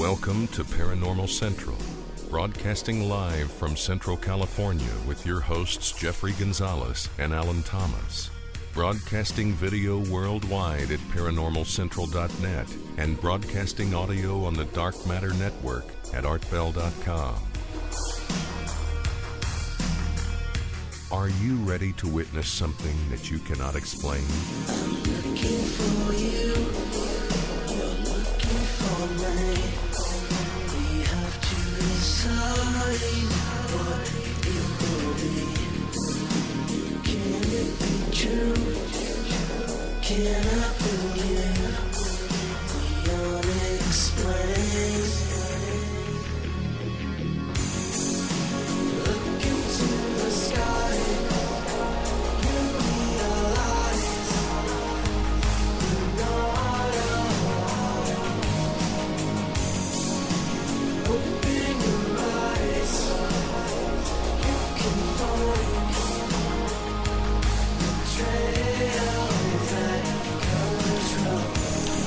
Welcome to Paranormal Central, broadcasting live from Central California with your hosts Jeffrey Gonzalez and Alan Thomas. Broadcasting video worldwide at paranormalcentral.net and broadcasting audio on the Dark Matter Network at artbell.com. Are you ready to witness something that you cannot explain? I'm looking for you, you're looking for me. We have to decide what it will be. Can it be true? Can I believe the unexplained? Look into the sky.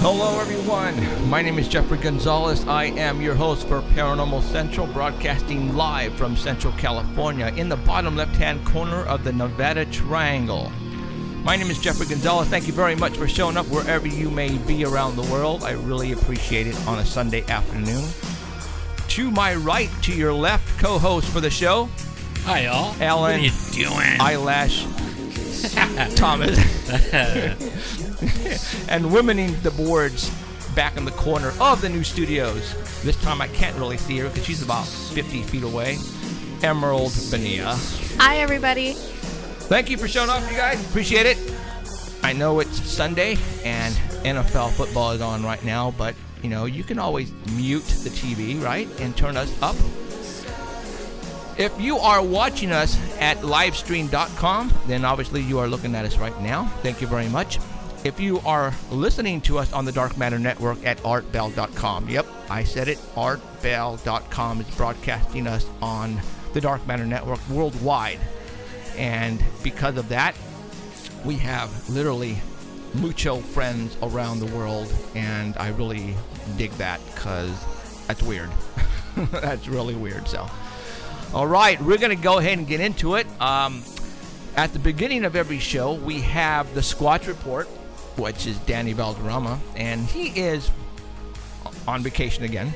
Hello everyone, my name is Jeffrey Gonzalez. I am your host for Paranormal Central, broadcasting live from Central California in the bottom left-hand corner of the Nevada Triangle. My name is Jeffrey Gonzalez. Thank you very much for showing up wherever you may be around the world. I really appreciate it on a Sunday afternoon. To my right, to your left, co-host for the show. Hi, y'all. Alan. What are you doing? Eyelash. Thomas. And womening the boards back in the corner of the new studios. This time I can't really see her because she's about 50 feet away. Emerald Benia. Hi, everybody. Thank you for showing up, you guys. Appreciate it. I know it's Sunday and NFL football is on right now, but you know, you can always mute the TV, right? And turn us up. If you are watching us at livestream.com, then obviously you are looking at us right now. Thank you very much. If you are listening to us on the Dark Matter Network at artbell.com, yep, I said it, artbell.com is broadcasting us on the Dark Matter Network worldwide. And because of that, we have literally mucho friends around the world, and I really dig that because that's weird. That's really weird. So, all right, we're going to go ahead and get into it. At the beginning of every show, we have the Squatch Report, which is Danny Valderrama, and he is on vacation again,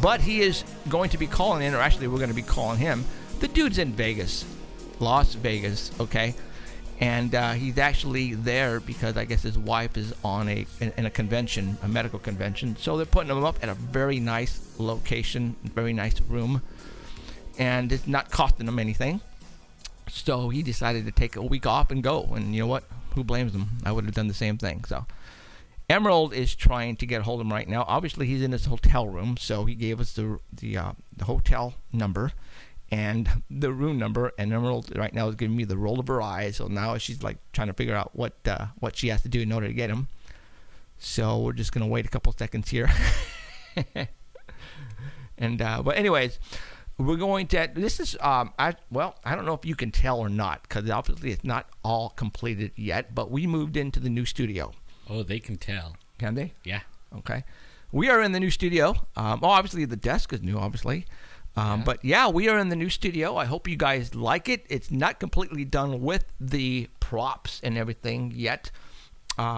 but he is going to be calling in, or actually we're going to be calling him. The dude's in Vegas, Las Vegas, okay? And he's actually there because I guess his wife is on in a convention, a medical convention. So they're putting him up at a very nice location, very nice room. And it's not costing him anything. So he decided to take a week off and go. And you know what? Who blames him? I would have done the same thing. So Emerald is trying to get a hold of him right now. Obviously, he's in his hotel room. So he gave us the hotel number and the room number, and Emerald right now is giving me the roll of her eyes. So now she's like trying to figure out what she has to do in order to get him. So we're just gonna wait a couple seconds here. And but anyways, we're going to. This is I don't know if you can tell or not because obviously it's not all completed yet. But we moved into the new studio. Oh, they can tell. Can they? Yeah. Okay. We are in the new studio. Obviously the desk is new, obviously. But yeah, we are in the new studio. I hope you guys like it. It's not completely done with the props and everything yet.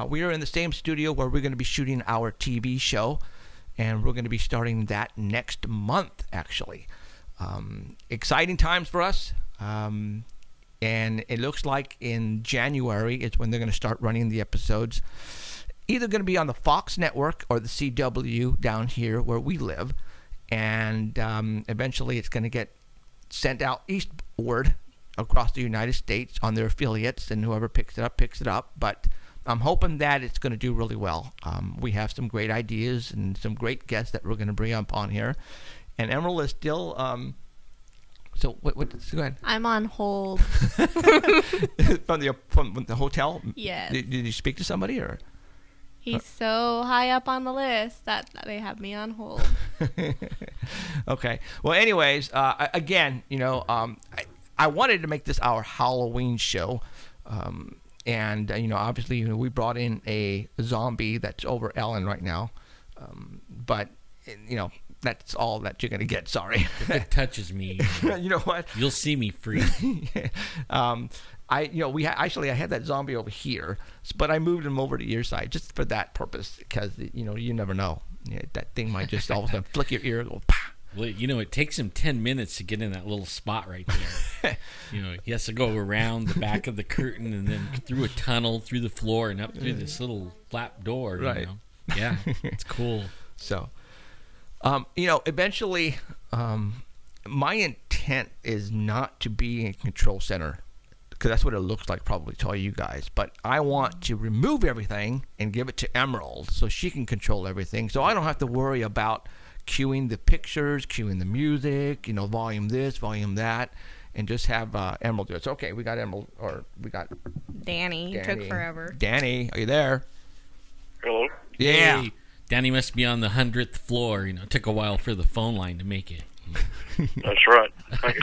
We are in the same studio where we're going to be shooting our TV show, and we're going to be starting that next month, actually. Exciting times for us. And it looks like in January is when they're going to start running the episodes. Either going to be on the Fox network or the CW down here where we live. And eventually it's going to get sent out eastward across the United States on their affiliates, and whoever picks it up. But I'm hoping that it's going to do really well. We have some great ideas and some great guests that we're going to bring up on here. And Emerald is still... so what? Go ahead. I'm on hold. from the hotel? Yes. Did you speak to somebody or? He's so high up on the list that they have me on hold. Okay. Well, anyways, again, I wanted to make this our Halloween show. And, obviously, we brought in a zombie that's over Ellen right now. But, that's all that you're gonna get. Sorry. If it touches me, You know what? you'll see me free. I had that zombie over here, but I moved him over to your side just for that purpose because you never know. Yeah, that thing might just all of a sudden flick your ear and go, "Pah." Well, it takes him 10 minutes to get in that little spot right there. He has to go around the back of the curtain and then through a tunnel, through the floor, and up through this little flap door. Right. Yeah, it's cool. So, eventually, my intent is not to be in control center because that's what it looks like probably to all you guys. But I want to remove everything and give it to Emerald so she can control everything. So I don't have to worry about cueing the pictures, cueing the music, volume this, volume that, and just have Emerald do it. So, okay, we got Emerald, or we got Danny. Took forever. Danny, are you there? Hello? Yeah. Hey, Danny must be on the 100th floor. It took a while for the phone line to make it. That's right. Thank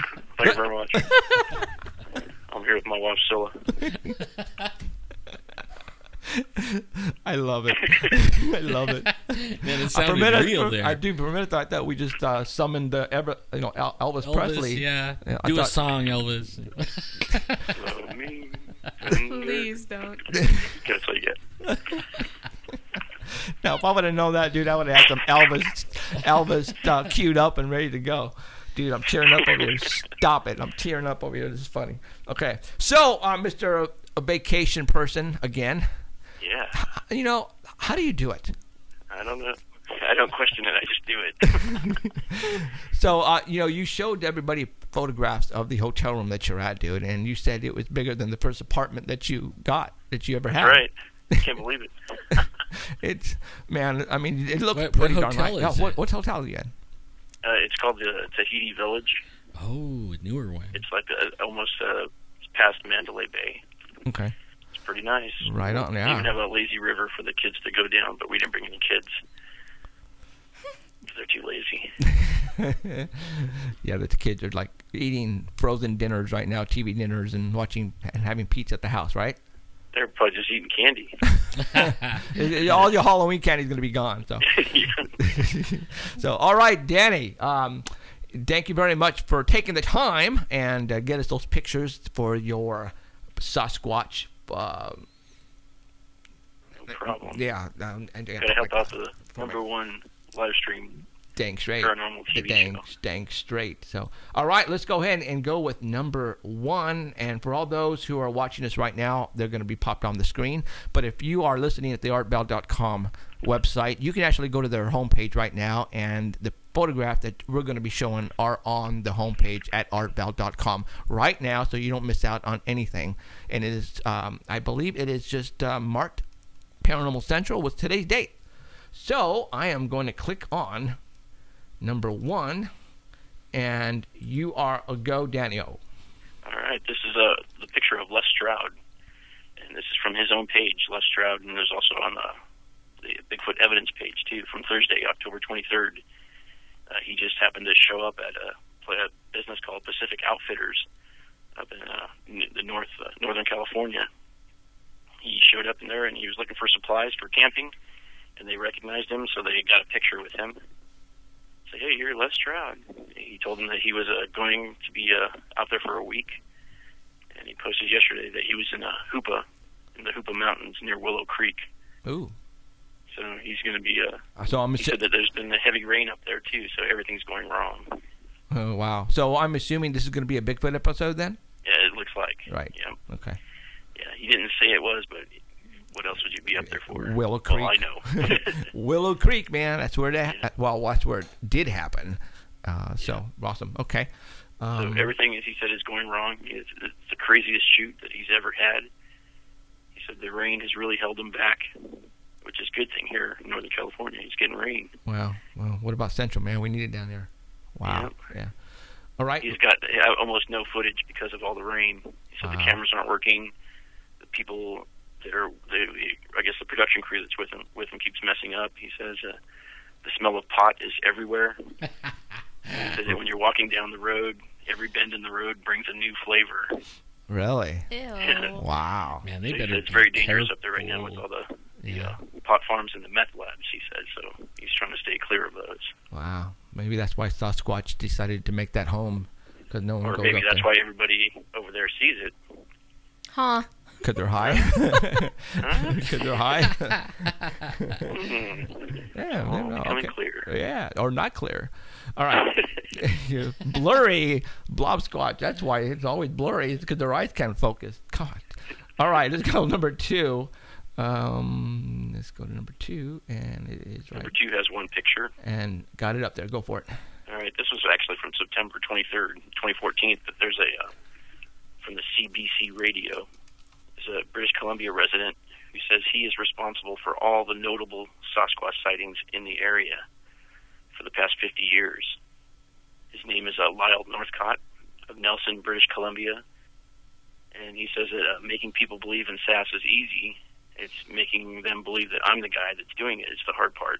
you very much. I'm here with my wife, Scylla. I love it. I love it. Man, it For a sounded minute, real there. I do. For a minute, I thought we just summoned Elvis Presley. Yeah. I Do a thought- song, Elvis. Love me. Please don't. Guess I get. Now, if I would have known that, dude, I would have had some Elvis queued up and ready to go. Dude, I'm tearing up over here. Stop it. I'm tearing up over here. This is funny. Okay. So, Mr. Vacation person, again, Yeah. how do you do it? I don't know. I don't question it. I just do it. So, you showed everybody photographs of the hotel room that you're at, dude, and you said it was bigger than the first apartment that you ever had. Right. I can't believe it. It's, man, I mean, it looks What pretty darn hotel nice. is it? What hotel are you in? It's called the Tahiti Village. Oh, a newer one. It's like almost past Mandalay Bay. Okay. It's pretty nice. Right on, We yeah. even have a lazy river for the kids to go down, but we didn't bring any kids. 'Cause they're too lazy. Yeah, the kids are like eating frozen dinners right now, TV dinners, and watching and having pizza at the house, right? They're probably just eating candy. All your Halloween candy is going to be gone. So, Yeah. so all right, Danny. Thank you very much for taking the time and get us those pictures for your Sasquatch. No problem. Yeah, Gotta help out the #1 live stream dang straight. paranormal TV show. Dang straight. So, all right, let's go ahead and go with #1. And for all those who are watching us right now, they're going to be popped on the screen. But if you are listening at the artbell.com website, you can actually go to their homepage right now, and the photograph that we're going to be showing are on the homepage at artbell.com right now, so you don't miss out on anything. And it is, I believe it is just marked Paranormal Central with today's date. So I am going to click on #1, and you are a go, Daniel. All right, this is the picture of Les Stroud, and this is from his own page, Les Stroud, and there's also on the Bigfoot evidence page too, from Thursday, October 23rd. He just happened to show up at a business called Pacific Outfitters up in the Northern California. He showed up in there, and he was looking for supplies for camping, and they recognized him, so they got a picture with him. Say, hey, you're Les Stroud. He told them that he was going to be out there for a week, and he posted yesterday that he was in the Hoopa Mountains near Willow Creek. Ooh. So he's going to be. So he said that there's been a heavy rain up there too, so everything's going wrong. Oh, wow. So I'm assuming this is going to be a Bigfoot episode then? Yeah, it looks like. Right. Yeah. Okay. Yeah, he didn't say it was, but what else would you be up there for? Willow Creek. Well, I know. Willow Creek, man. That's where that's where it did happen. So awesome. Okay. So everything, as he said, is going wrong. It's the craziest shoot that he's ever had. He said the rain has really held him back, which is a good thing here in Northern California. He's getting rain. Wow. Well, what about Central, man? We need it down there. Wow. Yeah. All right. He's got almost no footage because of all the rain. He said the cameras aren't working. The people that are, I guess the production crew that's with him keeps messing up. He says the smell of pot is everywhere. He said that when you're walking down the road, every bend in the road brings a new flavor. Really? Ew. Wow. Man, they So he better said it's be very dangerous up there right careful. now with all the pot farms and the meth labs, he said. So he's trying to stay clear of those. Wow. Maybe that's why Sasquatch decided to make that home, because no one Or goes maybe up that's there. why everybody over there sees it. Huh. Because they're high. Because they're high. Yeah, no, Becoming okay. clear. Yeah, or not clear. All right. Blurry blob squatch. That's why it's always blurry. It's because their eyes can't focus. God. All right, let's go number 2. Let's go to number 2, and it is right. Number 2 has one picture. And got it up there. Go for it. All right, this was actually from September 23rd, 2014, but there's a, from the CBC radio. There's a British Columbia resident who says he is responsible for all the notable Sasquatch sightings in the area for the past 50 years. His name is Lyle Northcott of Nelson, British Columbia. And he says that making people believe in SAS is easy. It's making them believe that I'm the guy that's doing it. It's the hard part.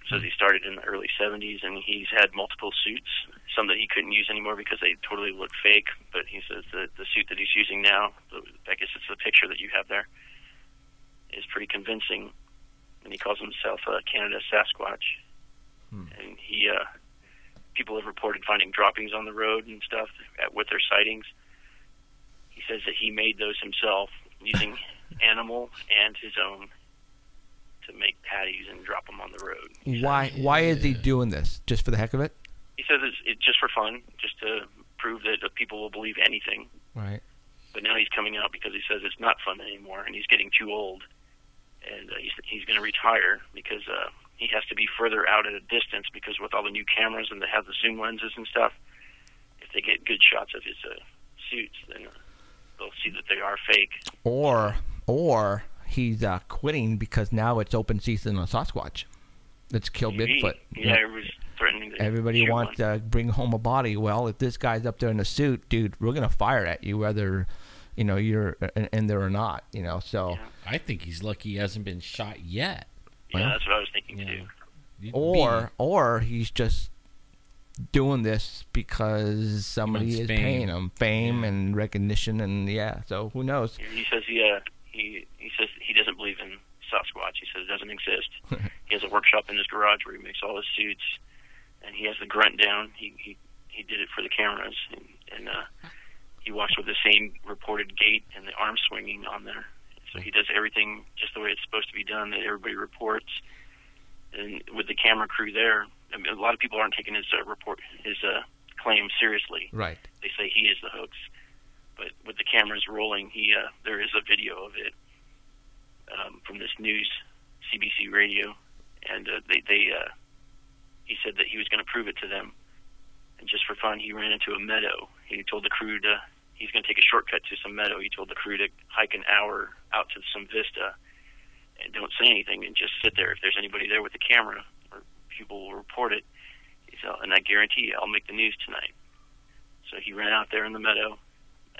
Says he started in the early 70s, and he's had multiple suits, some that he couldn't use anymore because they totally look fake. But he says that the suit that he's using now, I guess it's the picture that you have there, is pretty convincing. And he calls himself Canada Sasquatch. And he, people have reported finding droppings on the road and stuff with their sightings. He says that he made those himself using animal and his own to make patties and drop them on the road. Why is he doing this? Just for the heck of it? He says it's just for fun, just to prove that people will believe anything. Right. But now he's coming out because he says it's not fun anymore, and he's getting too old, and he's going to retire because he has to be further out at a distance, because with all the new cameras and they have the zoom lenses and stuff, if they get good shots of his suits, then they'll see that they are fake. Or he's quitting because now it's open season on Sasquatch. Let's kill Bigfoot. Yeah, everybody's threatening to Everybody shoot wants one. to bring home a body. Well, if this guy's up there in a suit, dude, we're gonna fire at you whether you're in there or not. So. I think he's lucky he hasn't been shot yet. Yeah, that's what I was thinking too. Or he's just doing this because somebody is paying him fame and recognition, and so who knows? He says he says he doesn't believe in Sasquatch. He says it doesn't exist. He has a workshop in his garage where he makes all his suits, and he has the grunt down. He did it for the cameras, and he walks with the same reported gait and the arm swinging on there. So he does everything just the way it's supposed to be done, that everybody reports. And with the camera crew there, I mean, a lot of people aren't taking his claim seriously. Right. They say he is the hoax. But with the cameras rolling, there is a video of it from this news, CBC radio, and he said that he was going to prove it to them. And just for fun, he ran into a meadow. He told the crew he's going to take a shortcut to some meadow. He told the crew to hike an hour out to some vista and don't say anything and just sit there. If there's anybody there with the camera, or people will report it. He said, and I guarantee you, I'll make the news tonight. So he ran out there in the meadow,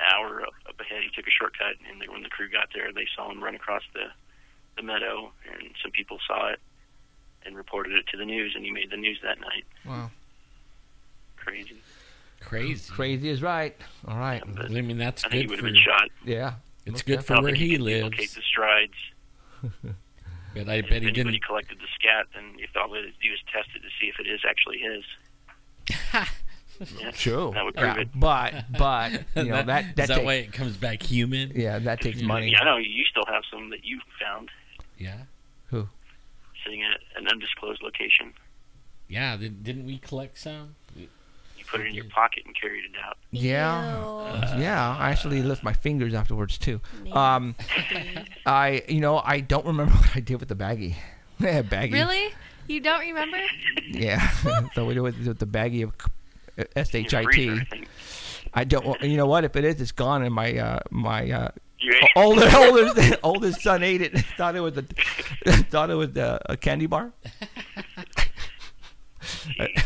an hour up ahead. He took a shortcut, and when the crew got there, they saw him run across the meadow, and some people saw it and reported it to the news, and he made the news that night. Wow. Crazy. Crazy is right. All right. Yeah, I mean, that's I think he good would for have been shot. Yeah. It's good I for don't where think he could lives. duplicate the strides. But I And bet if he anybody didn't. collected the scat, then if all they do is test it to see if it is actually his. Yeah, True. that would prove Yeah, it. but that Is that takes, way it comes back human? yeah, that takes money. Yeah, I know you still have some that you found Yeah. Who? sitting at an undisclosed location. Yeah. Didn't we collect some? You put it in your pocket and carried it out. Yeah. Yeah, I actually lift my fingers afterwards too. Nasty. I don't remember what I did with the baggie. Baggie. Really? You don't remember? Yeah. So we do it with the baggie of In your freezer, I SHIT. think. I don't. You know what? If it is, it's gone. And my You ate oldest son ate it. Thought it was a candy bar.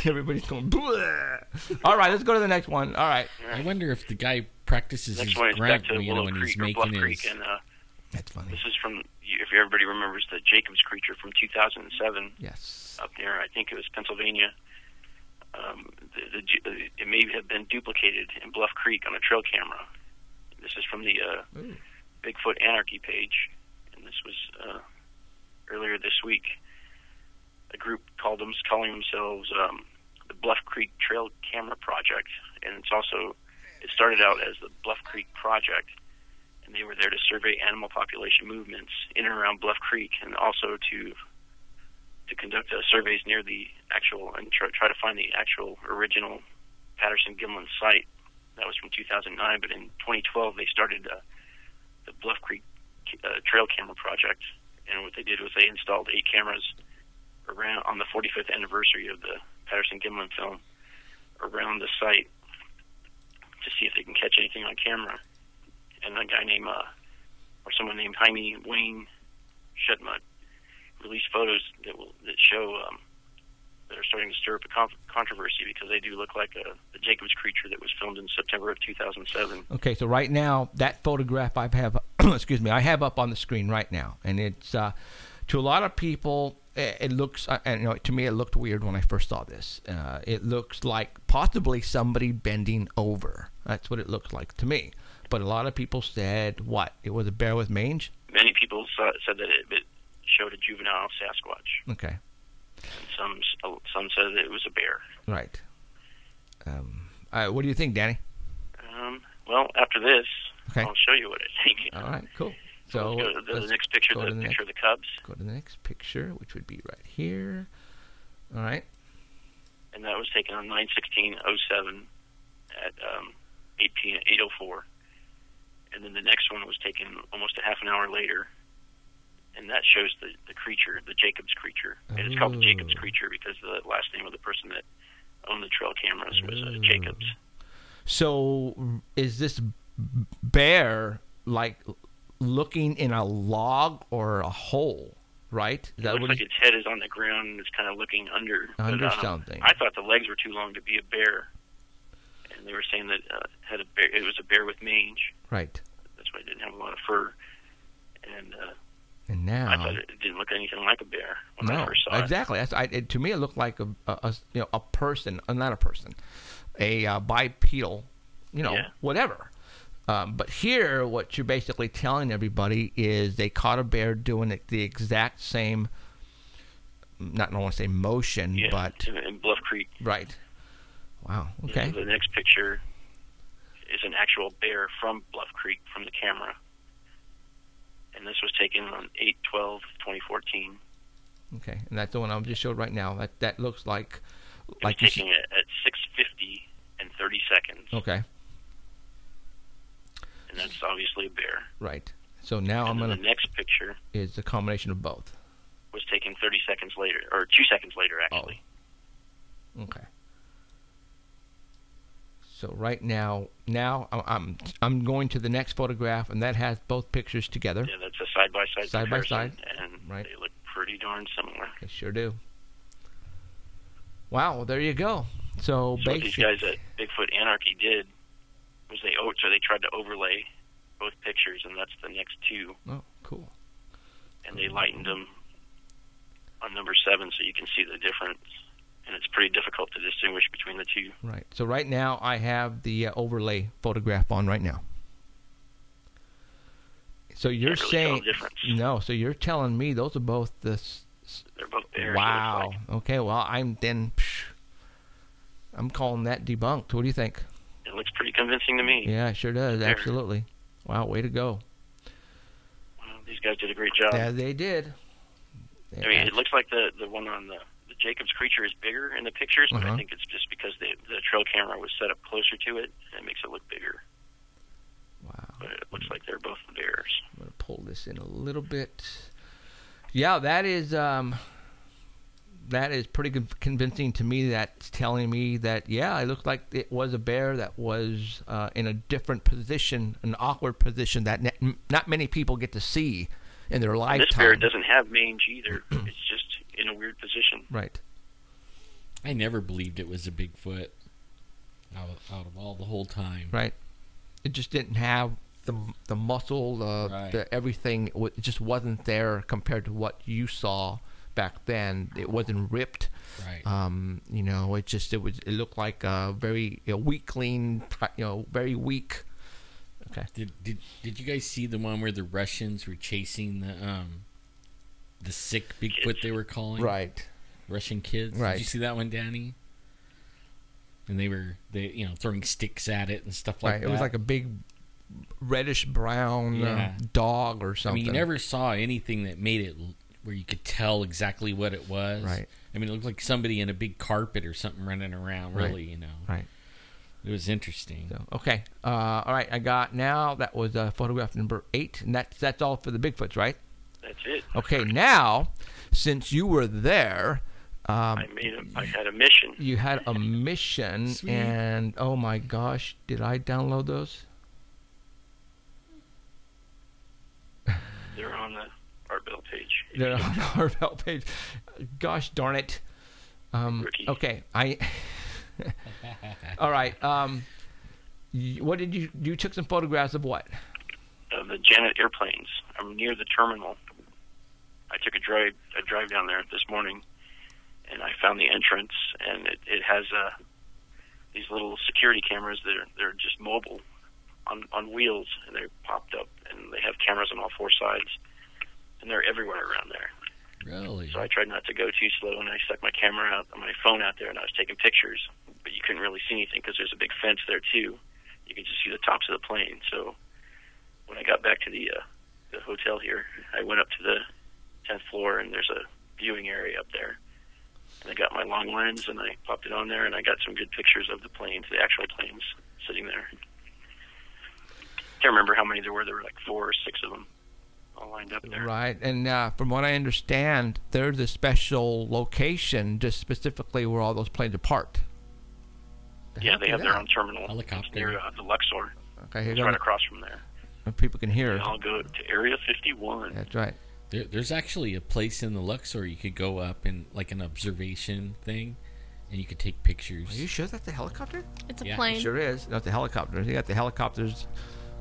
Everybody's going. Bleh. All right, let's go to the next one. All right. I wonder if the guy practices Next his one is back grunt to Willow when he's Creek or Bluff making Creek, his. and That's funny. this is from, if everybody remembers, the Jacobs creature from 2007 Yes. up near, I think it was Pennsylvania. It may have been duplicated in Bluff Creek on a trail camera. This is from the Bigfoot Anarchy page, and this was earlier this week, a group calling themselves the Bluff Creek Trail Camera Project, and it started out as the Bluff Creek Project, and they were there to survey animal population movements in and around Bluff Creek, and also to conduct surveys near the actual and try to find the actual original Patterson-Gimlin site. That was from 2009, but in 2012 they started the Bluff Creek Trail Camera Project, and what they did was they installed 8 cameras around on the 45th anniversary of the Patterson-Gimlin film around the site to see if they can catch anything on camera. And a guy named someone named Jaime Wayne Shedmut released photos that show that are starting to stir up a controversy because they do look like the Jacobs creature that was filmed in September of 2007. Okay, so right now that photograph I have, excuse me, I have up on the screen right now, and it's to a lot of people it looks, and to me it looked weird when I first saw this. It looks like possibly somebody bending over. That's what it looks like to me. But a lot of people said what? It was a bear with mange? Many people said that it showed a juvenile Sasquatch. Okay. And some said that it was a bear. Right. What do you think, Danny? Well, after this, okay, I'll show you what I think. All right, cool. So let's go to the next picture, the picture of the Cubs. Go to the next picture, which would be right here. All right. And that was taken on 9/16/07 at 8:04. And then the next one was taken almost a half an hour later, and that shows the creature, the Jacobs creature. And it's called the Jacobs creature because the last name of the person that owned the trail cameras was Jacobs. So is this bear like looking in a log or a hole, right? It looks like its head is on the ground and it's kind of looking under something. I thought the legs were too long to be a bear, and they were saying that it was a bear with mange. Right. That's why it didn't have a lot of fur. And now I thought it didn't look anything like a bear when I first saw it. Exactly. To me, it looked like a person, not a person, a bipedal, whatever. But here, what you're basically telling everybody is they caught a bear doing the exact same, I don't want to say motion, but in Bluff Creek. Right. Wow. Okay. The next picture is an actual bear from Bluff Creek from the camera. And this was taken on 8/12/2014. Okay, and that's the one I just showed right now. That looks like taking it at 6:50 and 30 seconds. Okay. And that's obviously a bear. Right. So now the next picture is the combination of both. Was taken 30 seconds later, or 2 seconds later, actually. Oh. Okay. So right now I'm going to the next photograph, and that has both pictures together. Yeah, that's a side-by-side Side by side, and right. They look pretty darn similar. They sure do. Wow, well, there you go. So what these guys at Bigfoot Anarchy did was they tried to overlay both pictures, and that's the next two. Oh, cool. And they lightened them on number 7 so you can see the difference. And it's pretty difficult to distinguish between the two. Right. So right now I have the overlay photograph on right now. So you're saying no? So you're telling me those are both they're both bears. Wow. Okay. Well, I'm calling that debunked. What do you think? It looks pretty convincing to me. Yeah, it sure does. Absolutely. Wow. Way to go. Well, these guys did a great job. Yeah, they did. I mean, it looks like the one on the Jacobs creature is bigger in the pictures, but I think it's just because the trail camera was set up closer to it, and it makes it look bigger. Wow. But it looks like they're both bears. I'm going to pull this in a little bit. Yeah, that is pretty convincing to me. That's telling me that, yeah, it looked like it was a bear that was in a different position, an awkward position that not many people get to see in their lifetime. This bear doesn't have mange either. It's just in a weird position. Right. I never believed it was a Bigfoot out of all the whole time. Right. It just didn't have the muscle, the everything. It just wasn't there compared to what you saw back then. It wasn't ripped. Right. It looked like a very weakling, very weak. Okay. Did you guys see the one where the Russians were chasing the sick Bigfoot they were calling. Right. Russian kids. Right. Did you see that one, Danny? And they throwing sticks at it and stuff like that. It was like a big reddish brown dog or something. I mean, you never saw anything that made it where you could tell exactly what it was. Right. I mean, it looked like somebody in a big carpet or something running around, really, you know. Right. It was interesting. So, okay. All right. I got now, that was photograph number 8, and that's all for the Bigfoots, right? That's it. Okay. Now, since you were there, I had a mission. you had a mission, Sweet. and oh my gosh, did I download those? They're on the Art Bell page. They're on our Bell page. Gosh darn it. Rookie. Okay. All right. What did you took some photographs of what? The Janet airplanes. I'm near the terminal. I took a drive down there this morning, and I found the entrance, and it has these little security cameras. They're just mobile on wheels, and they're popped up, and they have cameras on all 4 sides, and they're everywhere around there. Really? So I tried not to go too slow, and I stuck my phone out there, and I was taking pictures, but you couldn't really see anything because there's a big fence there too. You could just see the tops of the plane. So when I got back to the hotel here, I went up to the 10th floor, and there's a viewing area up there. And I got my long lens, and I popped it on there, and I got some good pictures of the planes, the actual planes, sitting there. Can't remember how many there were. There were like 4 or 6 of them all lined up there. Right. And from what I understand, there's a special location just specifically where all those planes are parked. Yeah, they have their own terminal. Helicopter. It's near the Luxor. Okay, It's right across from there. people can hear. And I'll go to Area 51. That's right. There's actually a place in the Luxor you could go up and like an observation thing, and you could take pictures. Are you sure that's the helicopter? It's a Yeah. plane. It sure is. Not the helicopter. You got the helicopters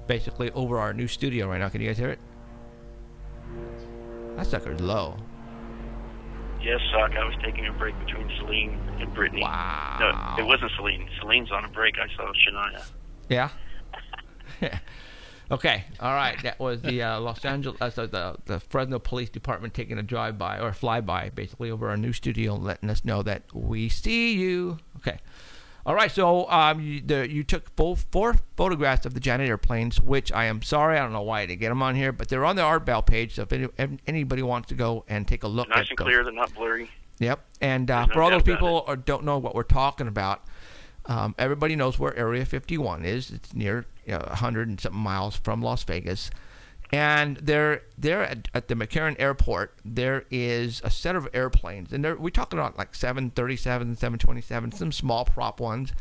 basically over our new studio right now. Can you guys hear it? That sucker's low. Yes, Sock, I was taking a break between Celine and Brittany. Wow. No, it wasn't Celine. Celine's on a break. I saw Shania. Yeah. Okay. All right. That was the Los Angeles, the Fresno Police Department taking a drive-by or flyby, basically over our new studio, and letting us know that we see you. Okay. All right. So you took 4 photographs of the Janet airplanes, which I am sorry, I don't know why I didn't get them on here, but they're on the Art Bell page. So if anybody wants to go and take a look, Nice at and those. clear. They're not blurry. Yep. And no for all those doubt about people who don't know what we're talking about, everybody knows where Area 51 is. It's near 100 and something miles from Las Vegas. And there at the McCarran Airport, there is a set of airplanes. And we're talking about like 737, 727, some small prop ones.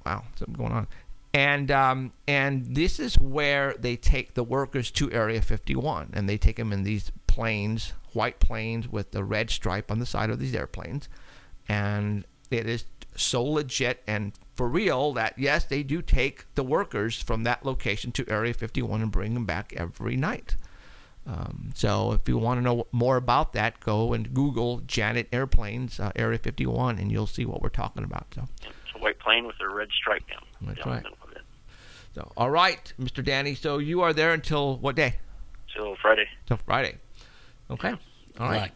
Wow, something going on. And this is where they take the workers to Area 51. And they take them in these planes, white planes with the red stripe on the side of these airplanes. And it is so legit and for real that, yes, they do take the workers from that location to Area 51 and bring them back every night. So if you want to know more about that, go and Google Janet Airplanes, Area 51, and you'll see what we're talking about. So It's a white plane with a red stripe down. That's down right. the middle of it. So, all right, Mr. Danny. So you are there until what day? Till Friday. Till Friday. Okay. All right.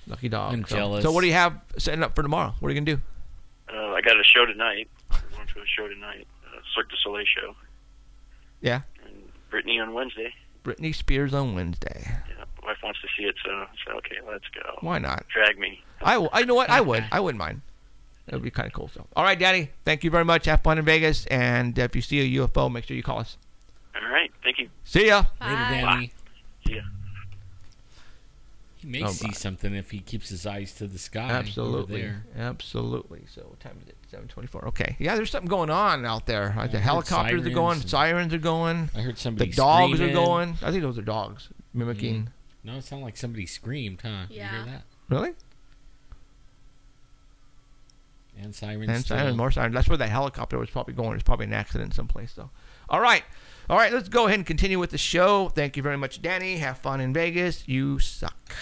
Lucky dog. I'm so, jealous. So what do you have setting up for tomorrow? What are you going to do? I got a show tonight. We're going to a show tonight. Cirque du Soleil show. Yeah. And Brittany on Wednesday. Britney Spears on Wednesday. Yeah, my wife wants to see it, so I said, okay, let's go. Why not? Drag me. I know what? I wouldn't mind. That would be kind of cool. So, all right, Daddy. Thank you very much. Have fun in Vegas. And if you see a UFO, make sure you call us. All right, thank you. See ya. Bye. Later, Danny. See ya. He may see something if he keeps his eyes to the sky. Absolutely. Over there. Absolutely. So what time is it? 7:24. Okay. Yeah, there's something going on out there. Like the heard helicopters are going. sirens Sirens are going. I heard The somebody dogs screaming. are going. I think those are dogs mimicking. No, it sounded like somebody screamed, huh? Yeah. You hear that? Really? And sirens. And still. sirens, more sirens. That's where that helicopter was probably going. It's probably an accident someplace, though. All right. All right, let's go ahead and continue with the show. Thank you very much, Danny. Have fun in Vegas. You suck.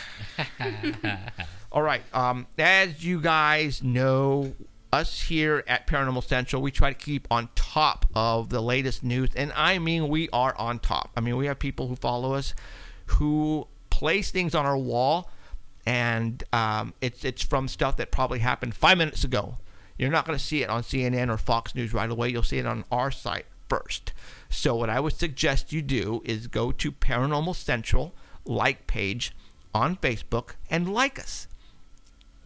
All right. As you guys know, us here at Paranormal Central, we try to keep on top of the latest news. And I mean, we are on top. I mean, we have people who follow us who place things on our wall, and it's from stuff that probably happened 5 minutes ago. You're not going to see it on CNN or Fox News right away. You'll see it on our site first. So what I would suggest you do is go to Paranormal Central like page on Facebook and like us,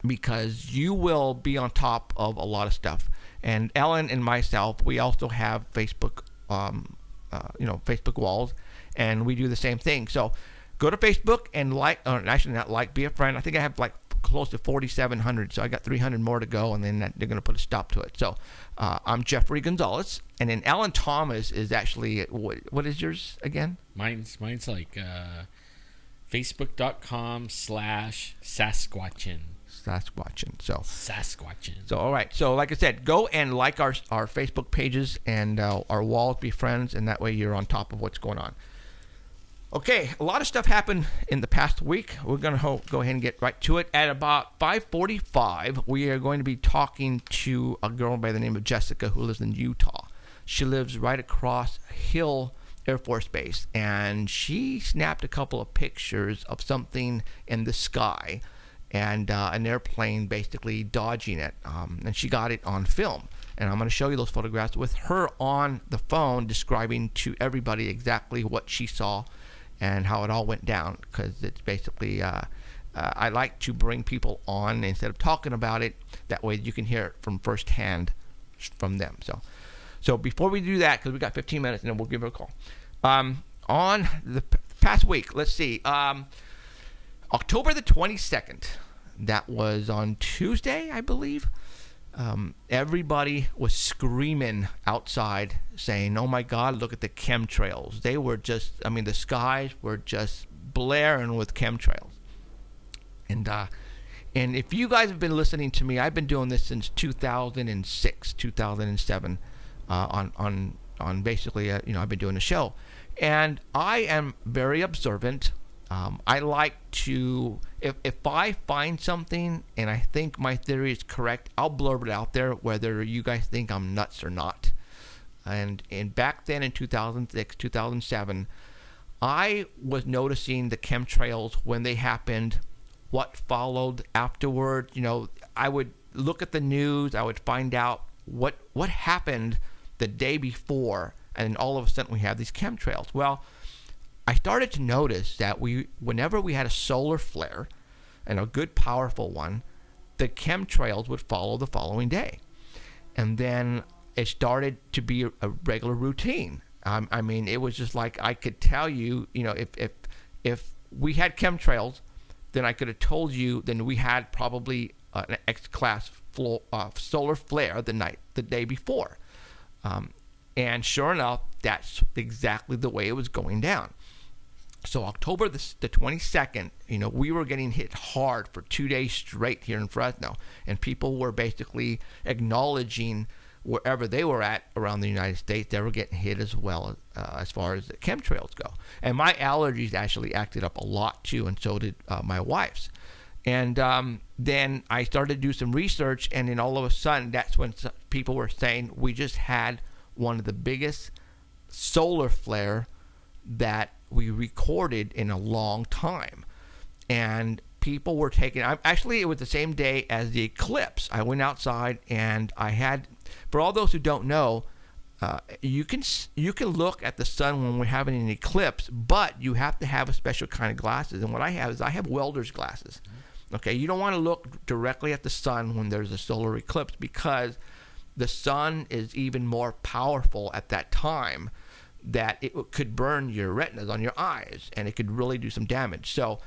because you will be on top of a lot of stuff. And Ellen and myself, we also have Facebook, Facebook walls, and we do the same thing. So go to Facebook and like, or actually not like, be a friend. I think I have like close to 4,700, so I got 300 more to go, and then they're going to put a stop to it. So I'm Jeffrey Gonzalez, and then Alan Thomas is actually, what is yours again? Mine's like facebook.com/Sasquatchin. Sasquatchin. So all right. So like I said, go and like our Facebook pages and our walls, be friends, and that way you're on top of what's going on. Okay, a lot of stuff happened in the past week. We're going to go ahead and get right to it. At about 5:45, we are going to be talking to a girl by the name of Jessica who lives in Utah. She lives right across Hill Air Force Base, and she snapped a couple of pictures of something in the sky and an airplane basically dodging it, and she got it on film. And I'm going to show you those photographs with her on the phone describing to everybody exactly what she saw and how it all went down, because it's basically I like to bring people on instead of talking about it. That way you can hear it from firsthand from them. So before we do that, because we got 15 minutes, and then we'll give her a call. On the past week, let's see, October the 22nd, that was on Tuesday, I believe. Everybody was screaming outside saying, oh my God, look at the chemtrails. They were just, the skies were just blaring with chemtrails. And if you guys have been listening to me, I've been doing this since 2006, 2007, on basically, I've been doing a show. And I am very observant. I like to, if I find something and I think my theory is correct, I'll blurb it out there whether you guys think I'm nuts or not. And back then in 2006, 2007, I was noticing the chemtrails when they happened, what followed afterward. I would look at the news, I would find out what happened the day before, and all of a sudden we have these chemtrails. Well, I started to notice that whenever we had a solar flare, and a good powerful one, the chemtrails would follow the following day. And then it started to be a regular routine. It was just like, I could tell you, if we had chemtrails, then I could have told you, then we had probably an X-class solar flare the day before. And sure enough, that's exactly the way it was going down. So October the 22nd, we were getting hit hard for 2 days straight here in Fresno, and people were basically acknowledging wherever they were at around the United States, they were getting hit as well, as far as the chemtrails go. And my allergies actually acted up a lot too, and so did my wife's. And then I started to do some research, and then all of a sudden, that's when people were saying we just had one of the biggest solar flare that we recorded in a long time. And people were taking, actually it was the same day as the eclipse. I went outside and I had, for all those who don't know, you can look at the sun when we're having an eclipse, but you have to have a special kind of glasses. And what I have is I have welder's glasses. Okay, you don't want to look directly at the sun when there's a solar eclipse, because the sun is even more powerful at that time, that it could burn your retinas on your eyes, and it could really do some damage. So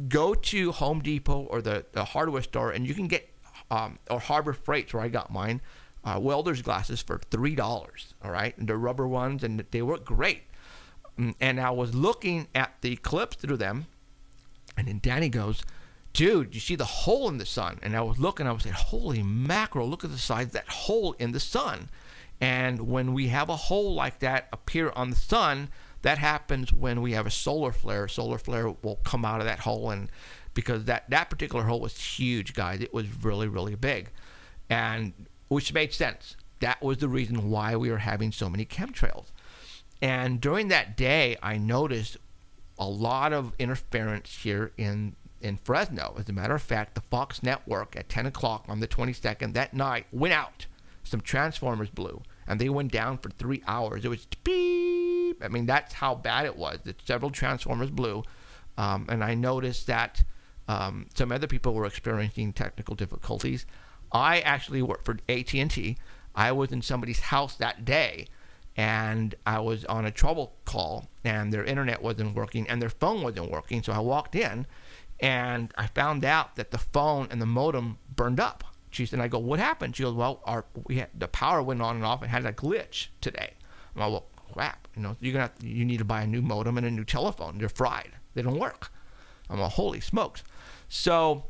go to Home Depot or the hardware store, and you can get, or Harbor Freight's where I got mine, welder's glasses for $3, all right? And they're rubber ones, and they work great. And I was looking at the eclipse through them, and then Danny goes, dude, you see the hole in the sun? And I was looking, I was saying, holy mackerel, look at the size of that hole in the sun. And when we have a hole like that appear on the sun, that happens when we have a solar flare. Solar flare will come out of that hole, and because that particular hole was huge, guys. It was really, really big, and which made sense. That was the reason why we were having so many chemtrails. And during that day, I noticed a lot of interference here in Fresno. As a matter of fact, the Fox network at 10 o'clock on the 22nd that night went out. Some transformers blew, and they went down for 3 hours. It was beep. I mean, that's how bad it was. That several transformers blew, and I noticed that some other people were experiencing technical difficulties. I actually worked for AT&T. I was in somebody's house that day, and I was on a trouble call, and their internet wasn't working, and their phone wasn't working. So I walked in, and I found out that the phone and the modem burned up. She said, and I go, what happened? She goes, well, the power went on and off and had a glitch today. I'm like, well, crap. You need to buy a new modem and a new telephone. They're fried. They don't work. I'm like, holy smokes. So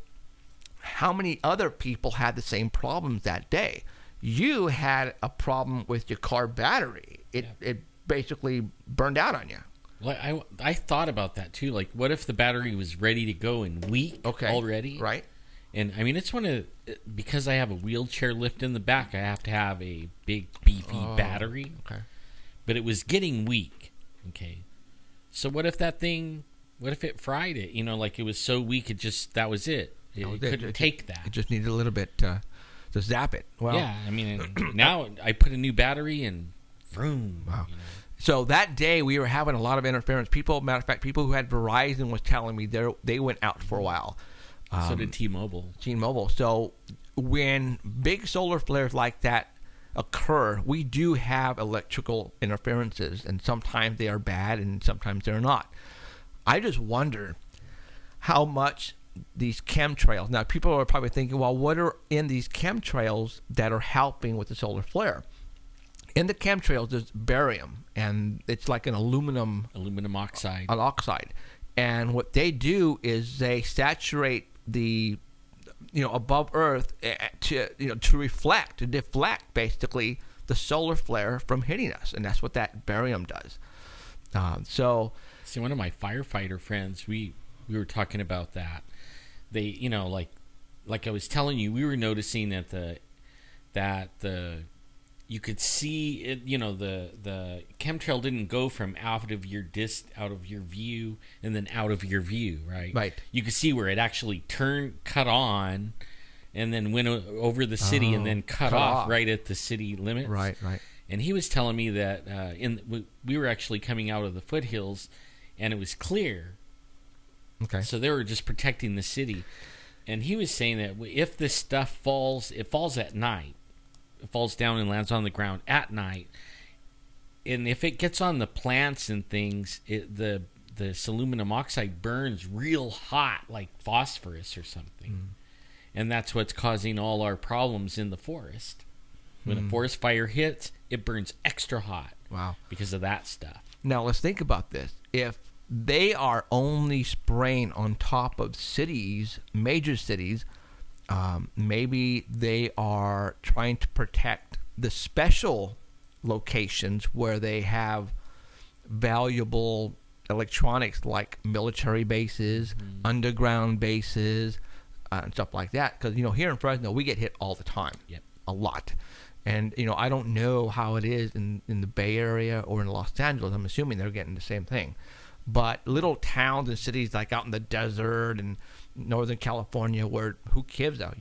how many other people had the same problems that day? You had a problem with your car battery. It basically burned out on you. Well, I thought about that too. Like, what if the battery was ready to go and weak already? Right. And I mean, it's because I have a wheelchair lift in the back, I have to have a big, beefy battery. Okay. But it was getting weak. Okay. So what if it fried it? Like it was so weak, that was it. It couldn't take that. It just needed a little bit to zap it. Well, yeah, I mean, now I put a new battery and vroom. Wow. So that day we were having a lot of interference. Matter of fact, people who had Verizon was telling me they went out for a while. So did T-Mobile. So when big solar flares like that occur, we do have electrical interferences, and sometimes they are bad and sometimes they're not. I just wonder how much these chemtrails. Now, people are probably thinking, well, what are in these chemtrails that are helping with the solar flare? In the chemtrails, there's barium, and it's like an aluminum oxide. An oxide. And what they do is they saturate the above Earth to deflect basically the solar flare from hitting us, and that's what that barium does. See, one of my firefighter friends, we were talking about that. They, like I was telling you, we were noticing that you could see it. The chemtrail didn't go from out of your view and then out of your view, right? Right. You could see where it actually cut on, and then went over the city and then cut off right at the city limits. Right. And he was telling me that we were actually coming out of the foothills, and it was clear. Okay. So they were just protecting the city. And he was saying that if this stuff falls, it falls at night. It falls down and lands on the ground at night. And if it gets on the plants and things, the aluminum oxide burns real hot, like phosphorus or something. Mm. And that's what's causing all our problems in the forest. When a forest fire hits, it burns extra hot. Wow. Because of that stuff. Now, let's think about this. If they are only spraying on top of cities, major cities, maybe they are trying to protect the special locations where they have valuable electronics like military bases, underground bases, and stuff like that. Because, here in Fresno, we get hit all the time. Yep. A lot. And, I don't know how it is in the Bay Area or in Los Angeles. I'm assuming they're getting the same thing. But little towns and cities like out in the desert and Northern California where who gives out,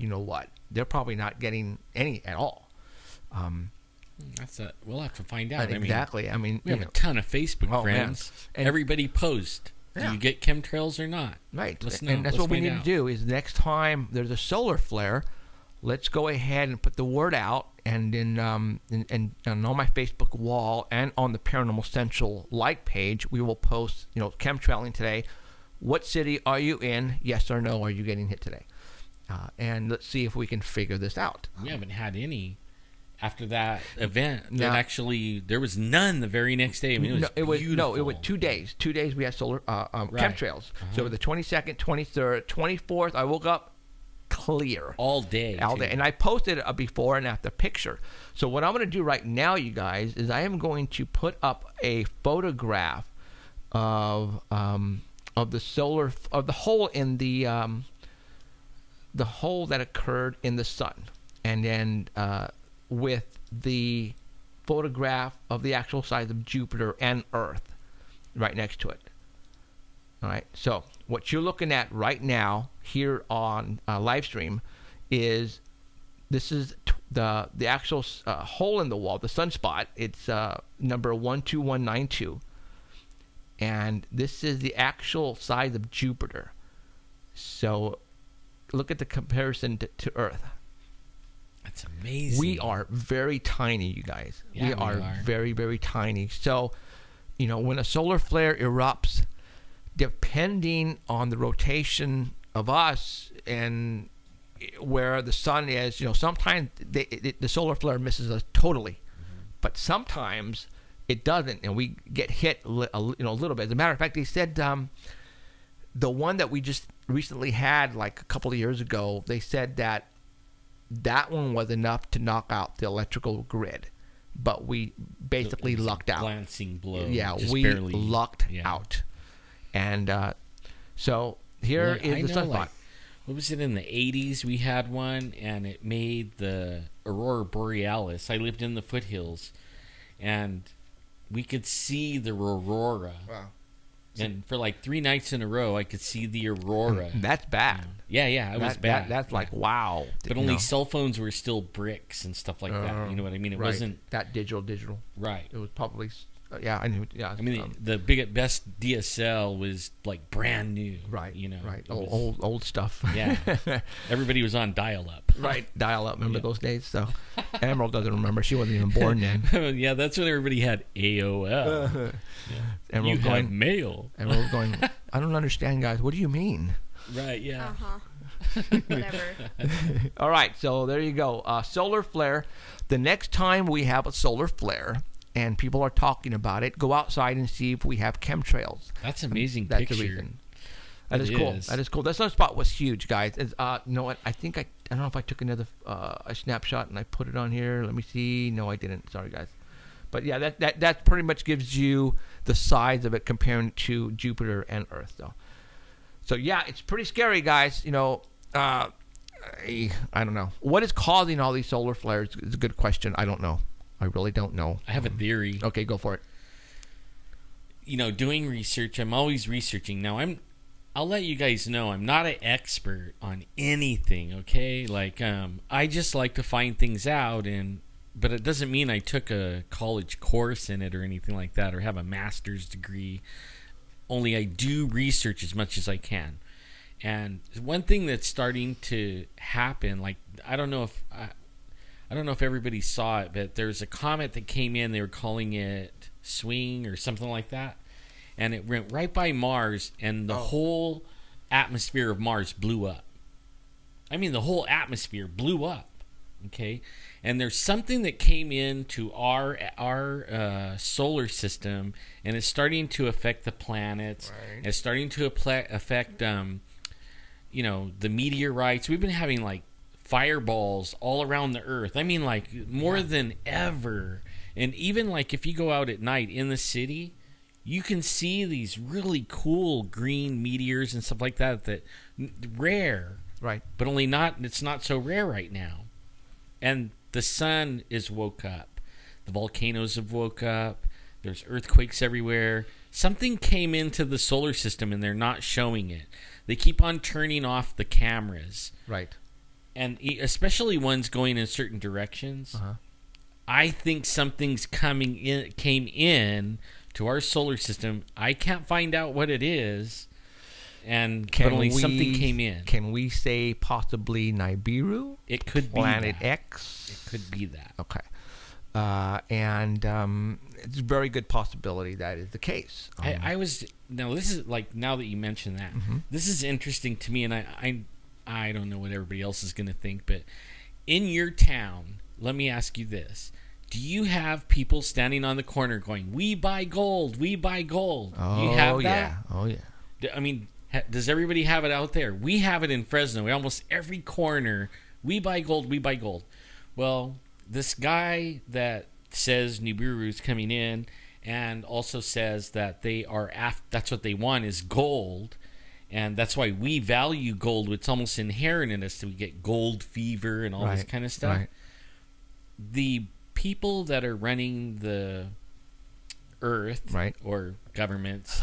they're probably not getting any at all. We'll have to find out. Exactly. We have a ton of Facebook friends. And everybody post. Do you get chemtrails or not? Right. Let's and that's what we need to do is next time there's a solar flare, let's go ahead and put the word out, and on my Facebook wall and on the Paranormal Central like page, we will post, chemtrailing today. What city are you in? Yes or no, are you getting hit today? And let's see if we can figure this out. We haven't had any after that event. There was none the very next day. It was beautiful. It was 2 days. 2 days we had solar chemtrails. So the 22nd, 23rd, 24th, I woke up clear all day, and I posted a before and after picture. So what I'm going to do right now, you guys, is I am going to put up a photograph of the hole in the hole that occurred in the sun, and then with the photograph of the actual size of Jupiter and Earth right next to it. All right. So what you're looking at right now here on live stream is this is the actual hole in the wall, the sunspot. It's number 12192, and this is the actual size of Jupiter. So look at the comparison to Earth. That's amazing. We are very tiny, you guys. Yeah, we are very, very tiny. So, when a solar flare erupts, depending on the rotation of us and where the sun is, sometimes the solar flare misses us totally. Mm-hmm. But sometimes it doesn't, and we get hit a little bit. As a matter of fact, they said the one that we just recently had, like a couple of years ago, they said that one was enough to knock out the electrical grid, but we basically lucked out. Glancing blow. Yeah, just we barely, lucked out. And so here is the sunspot. What was it in the 80s? We had one, and it made the Aurora Borealis. I lived in the foothills, and we could see the aurora. Wow. And for like 3 nights in a row, I could see the aurora. That's bad. Yeah, it was bad. That's like, wow. But only cell phones were still bricks and stuff like that. You know what I mean? It wasn't that digital. Right. It was probably, I knew. Yeah. I mean, the best DSL was like brand new. Right. Right. Was, old stuff. Yeah. Everybody was on dial-up. Right. Dial-up. Remember those days? So Emerald doesn't remember. She wasn't even born then. Yeah, that's when everybody had AOL. Emerald you going have mail. Emerald going, I don't understand, guys. What do you mean? Right. Yeah. Whatever. All right. So there you go. Solar flare. The next time we have a solar flare and people are talking about it, go outside and see if we have chemtrails. That's an amazing That's picture. the reason. That is cool. That is cool. That sunspot was huge, guys. You know what? I think I don't know if I took another a snapshot and I put it on here. Let me see. No, I didn't. Sorry, guys. But yeah, that pretty much gives you the size of it comparing to Jupiter and Earth, though. So yeah, it's pretty scary, guys. I don't know what is causing all these solar flares. It's a good question. I don't know. I really don't know. I have a theory. Okay, go for it. Doing research, I'm always researching. Now, I'll let you guys know I'm not an expert on anything, okay? Like, I just like to find things out, but it doesn't mean I took a college course in it or anything like that or have a master's degree. Only I do research as much as I can. And one thing that's starting to happen, like, I don't know if everybody saw it, but there's a comet that came in. They were calling it Swing or something like that. And it went right by Mars, and the whole atmosphere of Mars blew up. I mean, the whole atmosphere blew up. Okay? And there's something that came into our solar system, and it's starting to affect the planets. Right. It's starting to affect, the meteorites. We've been having, like, fireballs all around the Earth. I mean, like, more than ever. And even, like, if you go out at night in the city, you can see these really cool green meteors and stuff like that rare. Right. But it's not so rare right now. And the sun is woke up. The volcanoes have woke up. There's earthquakes everywhere. Something came into the solar system and they're not showing it. They keep on turning off the cameras. Right. And especially ones going in certain directions. Uh-huh. I think something's came in to our solar system. I can't find out what it is. But only something came in. Can we say possibly Nibiru? It could be Planet that. X? It could be that. Okay. It's a very good possibility that is the case. This is like, now that you mention that, this is interesting to me, and I don't know what everybody else is going to think, but in your town, let me ask you this. Do you have people standing on the corner going, "We buy gold, we buy gold"? Oh, do you have that? Yeah. Oh, yeah. I mean, does everybody have it out there? We have it in Fresno. Almost every corner, we buy gold, we buy gold. Well, this guy that says Nibiru is coming in and also says that that's what they want is gold. And that's why we value gold. It's almost inherent in us that we get gold fever and all this kind of stuff. Right. The people that are running the earth or governments,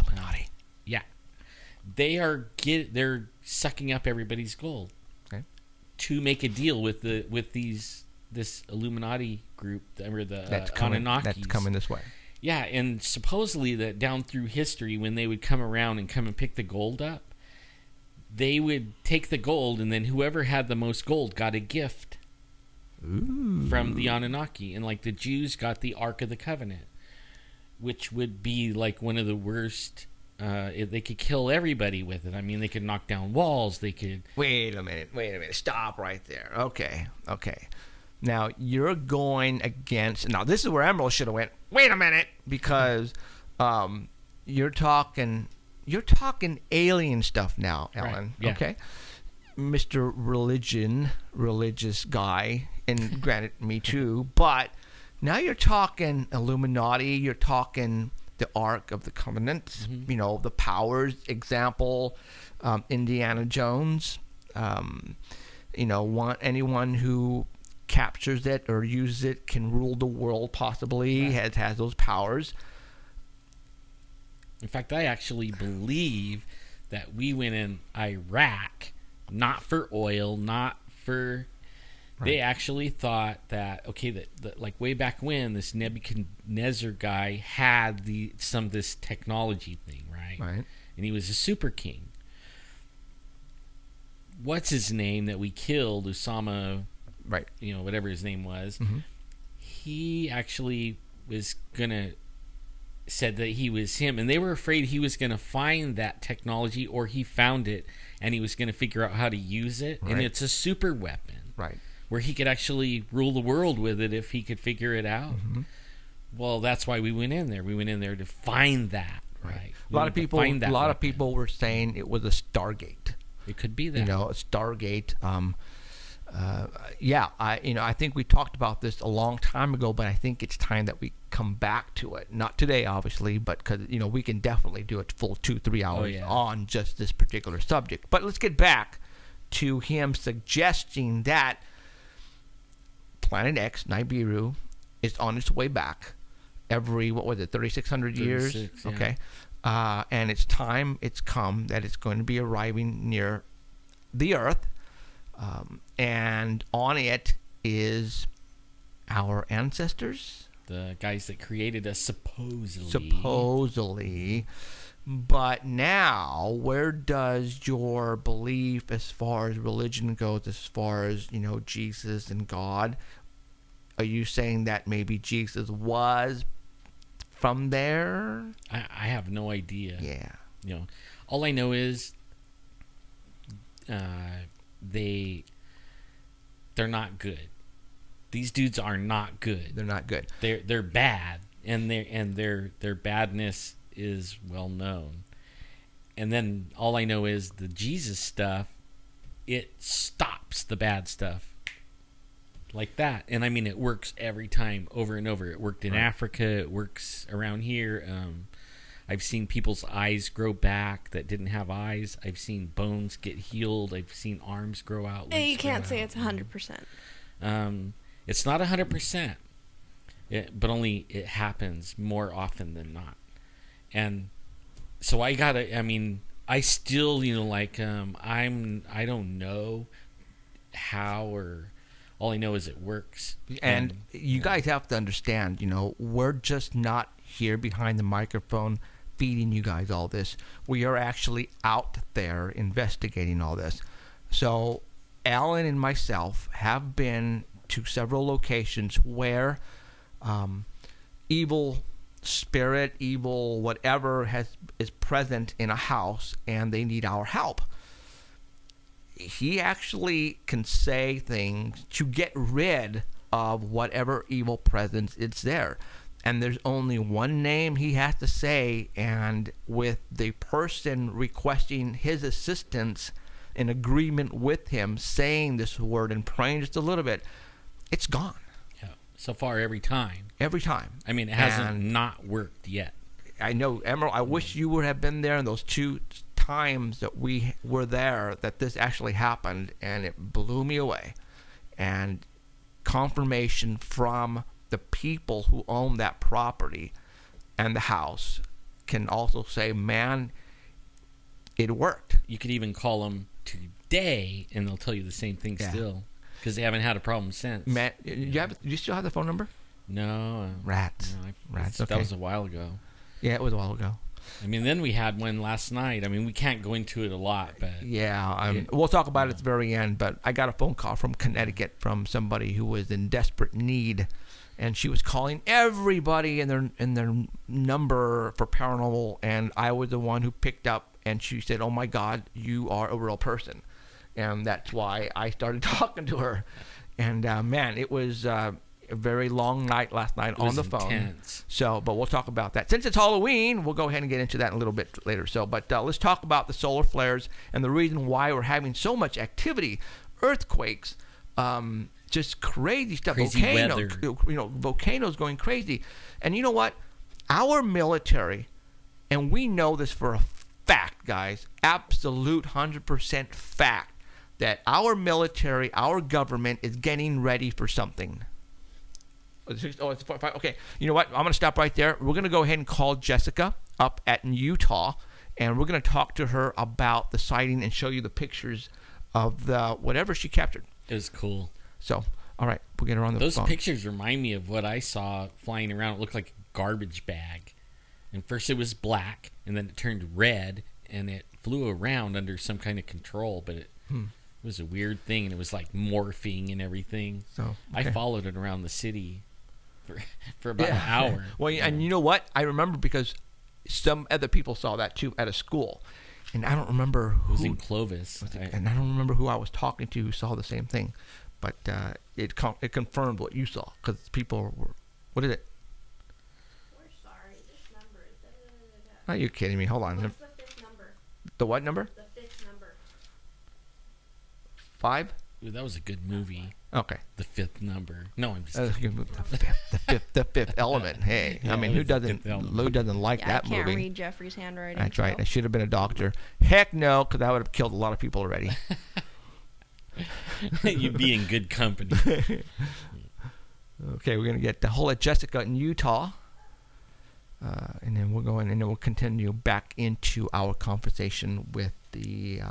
they're sucking up everybody's gold to make a deal with this Illuminati group or the Anunnakis. That's coming this way. Yeah, and supposedly that down through history, when they would come around and come and pick the gold up, they would take the gold, and then whoever had the most gold got a gift from the Anunnaki. And like the Jews got the Ark of the Covenant, which would be like one of the worst. They could kill everybody with it. I mean, they could knock down walls. They could. Wait a minute. Stop right there. Okay. Now you're going against. Now this is where Emerald should have went. Wait a minute, because you're talking alien stuff now, Alan. Right. Yeah. Okay, Mr. Religious guy, and granted, me too. But now you're talking Illuminati. You're talking the Ark of the Covenant. You know, the powers. Example, Indiana Jones. You know, anyone who captures it or uses it can rule the world, possibly. Has those powers. In fact, I actually believe that we went in Iraq not for oil, not for. Right. They actually thought that that like way back when this Nebuchadnezzar guy had some of this technology thing, right? Right. And he was a super king. What's his name that we killed, Osama? Right. You know, whatever his name was. He actually was said that he was him, and they were afraid he was gonna find that technology, or he found it and he was gonna figure out how to use it. Right. And it's a super weapon. Right. Where he could actually rule the world with it if he could figure it out. Well, that's why we went in there. We went in there to find that. Right. A lot of people were saying it was a Stargate. It could be that. You know, a Stargate. I think we talked about this a long time ago, but I think it's time that we come back to it. Not today, obviously, but because we can definitely do a full 2-3 hours on just this particular subject. But let's get back to him suggesting that Planet X, Nibiru, is on its way back every, 3,600 years? Yeah. Okay. And it's come that it's going to be arriving near the Earth. And on it is our ancestors. The guys that created us, supposedly. But now, where does your belief as far as religion goes, as far as, Jesus and God, are you saying that maybe Jesus was from there? I have no idea. Yeah. All I know is they're not good. These dudes are not good. They're not good. They're bad, and their badness is well known. And then all I know is the Jesus stuff, it stops the bad stuff like that. And I mean, it works every time, over and over. It worked in Africa. It works around here. I've seen people's eyes grow back that didn't have eyes. I've seen bones get healed. I've seen arms grow out. You can't say it's 100%. It's not 100%, but only it happens more often than not. And so I still, I don't know how, or all I know is it works. And you guys have to understand, we're just not here behind the microphone feeding you guys all this. We are actually out there investigating all this. So Alan and myself have been to several locations where evil spirit, evil whatever is present in a house, and they need our help. He actually can say things to get rid of whatever evil presence is there. And there's only one name he has to say, and with the person requesting his assistance in agreement with him saying this word and praying just a little bit, it's gone. Yeah. So far, every time. Every time. I mean, it hasn't not worked yet. I know, Emerald, I wish you would have been there in those 2 times that we were there, that this actually happened, and it blew me away. And confirmation from the people who own that property and the house can also say, man, it worked. You could even call them today, and they'll tell you the same thing still, because they haven't had a problem since. Matt, do you still have the phone number? No. Rats. No, Rats. That Okay. was a while ago. Yeah, it was a while ago. I mean, then we had one last night. I mean, we can't go into it a lot, but Yeah, we'll talk about it at the very end. But I got a phone call from Connecticut from somebody who was in desperate need, and she was calling everybody in their number for paranormal, and I was the one who picked up. And she said, "Oh my God, you are a real person," and that's why I started talking to her. And man, it was a very long night last night on the phone. Intense. So, but we'll talk about that. Since it's Halloween, we'll go ahead and get into that a little bit later. So, but let's talk about the solar flares and the reason why we're having so much activity, earthquakes, just crazy stuff. Crazy weather. Volcanoes going crazy. And you know what? Our military, and we know this for a fact, guys, absolute 100% fact, that our military, our government is getting ready for something. Oh, it's 5. Okay, you know what? I'm going to stop right there. We're going to go ahead and call Jessica up at Utah, and we're going to talk to her about the sighting and show you the pictures of the whatever she captured. It was cool. So, all right, we'll get her on the phone. Those pictures remind me of what I saw flying around. It looked like a garbage bag. And first it was black, and then it turned red, and it flew around under some kind of control, but it was a weird thing, and it was like morphing and everything. So I followed it around the city for about an hour. Well, and you know what? I remember because some other people saw that too at a school, and I don't remember who. It was in Clovis. And I don't remember who I was talking to who saw the same thing, but it confirmed what you saw because people were. What is it? We're sorry. This number is. Are you kidding me? Hold on. What's the fifth number? The what number? The fifth number. 5? Ooh, that was a good movie. Okay. The Fifth Number. No, I'm just The fifth element. Hey, Yeah, I mean, it who was the doesn't? Fifth Element. Lou doesn't like Yeah, that I can't movie. read Jeffrey's handwriting. That's right. so- I should have been a doctor. Heck no, because I would have killed a lot of people already. You'd be in good company. Okay, we're gonna get the whole of Jessica in Utah, and then we'll go in, and then we'll continue back into our conversation with the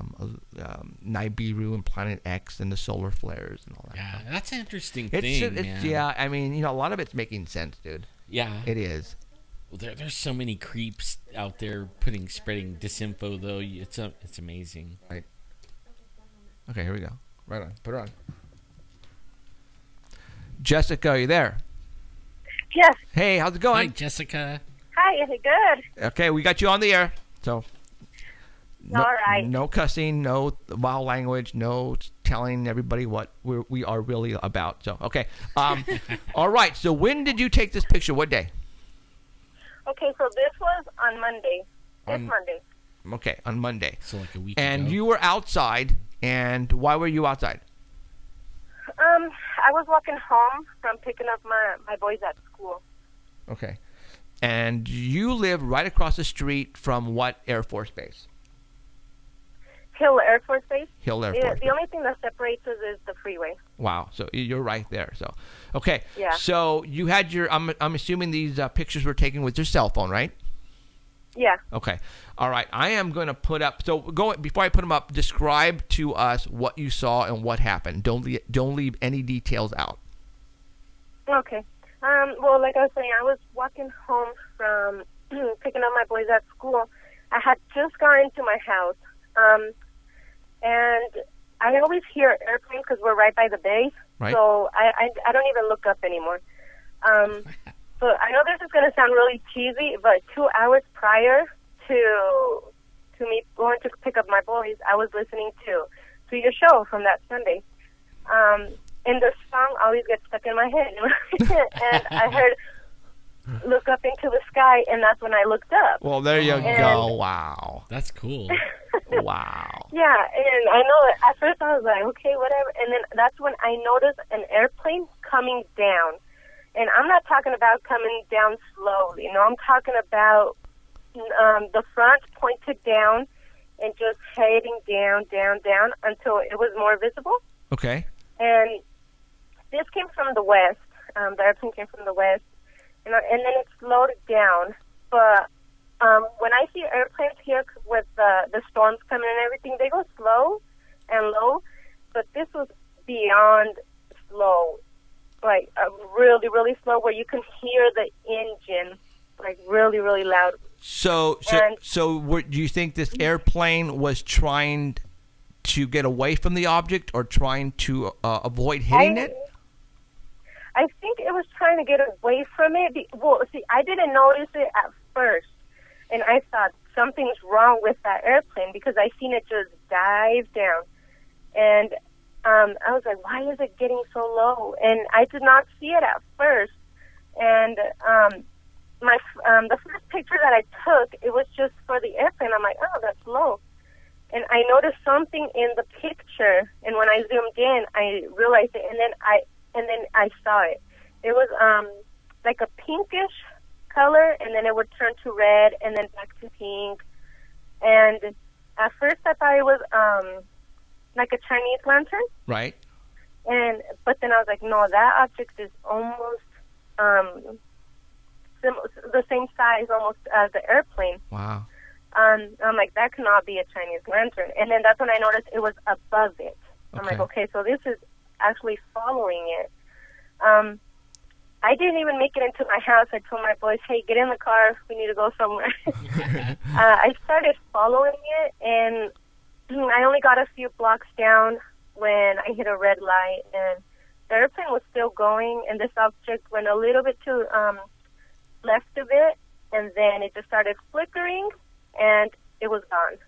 Nibiru and Planet X and the solar flares and all that. Yeah, stuff. that's an interesting It's thing, man. yeah. I mean, a lot of it's making sense, dude. Yeah. It is. Well, there's so many creeps out there spreading disinfo, though. It's amazing. Right. Okay, here we go. Right on. Put her on. Jessica, are you there? Yes. Hey, how's it Hi, going? Jessica. Hi. Good. Okay, we got you on the air. So, All right. No cussing, no foul language, no telling everybody what we are really about. So, okay. All right. So, when did you take this picture? What day? Okay, so this was on Monday. Monday. Okay, on Monday. So like a week And ago. you were outside. And why were you outside? I was walking home from picking up my boys at school. Okay. And you live right across the street from what Air Force Base? Hill Air Force Base. Hill Air Yeah, Force the Base. only thing that separates us is the freeway. Wow. So you're right there. So, okay. Yeah. So you had your, I'm assuming these pictures were taken with your cell phone, right? Yeah. Okay. All right. I am going to put up, so before I put them up, describe to us what you saw and what happened. Don't leave any details out. Okay. Well, like I was saying, I was walking home from picking up my boys at school. I had just gotten to my house. And I always hear airplanes because we're right by the bay. Right. So I don't even look up anymore. So I know this is going to sound really cheesy, but 2 hours prior to me going to pick up my boys, I was listening to your show from that Sunday. And the song always gets stuck in my head. And I heard, look up into the sky, and that's when I looked up. Well, there you And- go. Wow. That's cool. Wow. Yeah, and I know at first I was like, okay, whatever. And then that's when I noticed an airplane coming down. And I'm not talking about coming down slowly. No, I'm talking about the front pointed down and just heading down, down, down until it was more visible. Okay. And this came from the west. The airplane came from the west. And then it slowed down. But when I see airplanes here with the storms coming and everything, they go slow and low, but this was beyond slow, like really, really slow, where you can hear the engine, like really, really loud. So do you think this airplane was trying to get away from the object or trying to avoid hitting it? I think it was trying to get away from it. Well, see, I didn't notice it at first, and I thought something's wrong with that airplane because I seen it just dive down. And I was like, why is it getting so low? And I did not see it at first. And the first picture that I took, it was just for the airplane. I'm like, oh, that's low. And I noticed something in the picture, and when I zoomed in, I realized it, and then I saw it. It was like a pinkish color, and then it would turn to red, and then back to pink. And at first, I thought it was like a Chinese lantern. Right. But then I was like, no, that object is almost the same size almost as the airplane. Wow. I'm like, that cannot be a Chinese lantern. And then that's when I noticed it was above it. I'm like, okay, so this is actually following it. I didn't even make it into my house. I told my boys, hey, get in the car. We need to go somewhere. I started following it, and I only got a few blocks down when I hit a red light, and the airplane was still going, and this object went a little bit to left of it, and then it just started flickering, and it was gone.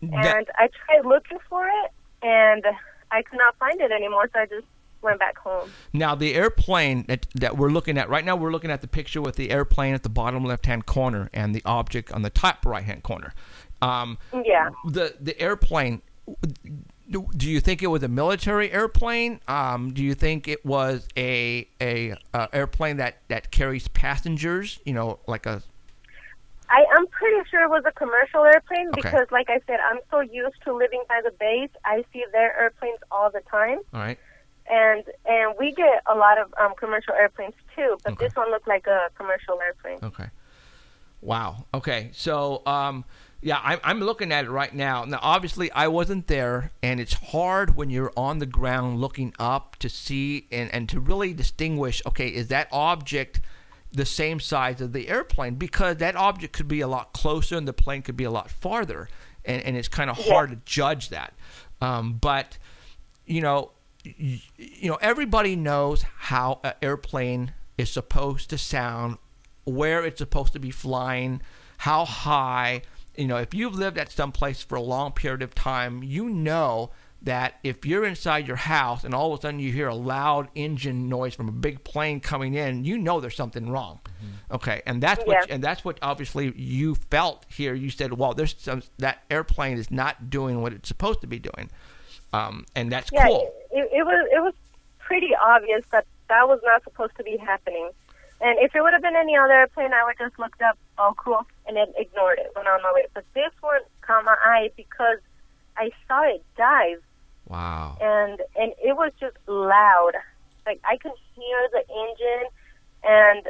And I tried looking for it, and I could not find it anymore, so I just went back home. Now, the airplane that we're looking at right now, we're looking at the picture with the airplane at the bottom left-hand corner and the object on the top right-hand corner. Yeah. The airplane, do you think it was a military airplane? Do you think it was a airplane that carries passengers, like a... I'm pretty sure it was a commercial airplane because, like I said, I'm so used to living by the base. I see their airplanes all the time. All right. And we get a lot of commercial airplanes too, but this one looked like a commercial airplane. Okay. Wow. Okay. So, yeah, I'm looking at it right now. Now, obviously, I wasn't there, and it's hard when you're on the ground looking up to see and to really distinguish, okay, is that object the same size as the airplane? Because that object could be a lot closer and the plane could be a lot farther, and it's kind of hard to judge that. But, everybody knows how an airplane is supposed to sound, where it's supposed to be flying, how high. If you've lived at some place for a long period of time, you know that if you're inside your house and all of a sudden you hear a loud engine noise from a big plane coming in, you know there's something wrong. Mm-hmm. Okay, and that's what obviously you felt here. You said, "Well, that airplane is not doing what it's supposed to be doing," and that's cool. It was pretty obvious that was not supposed to be happening. And if it would have been any other airplane, I would just looked up, oh, cool, and then ignored it, went on my way. But this one caught my eye because I saw it dive. Wow. And it was just loud. Like, I could hear the engine, and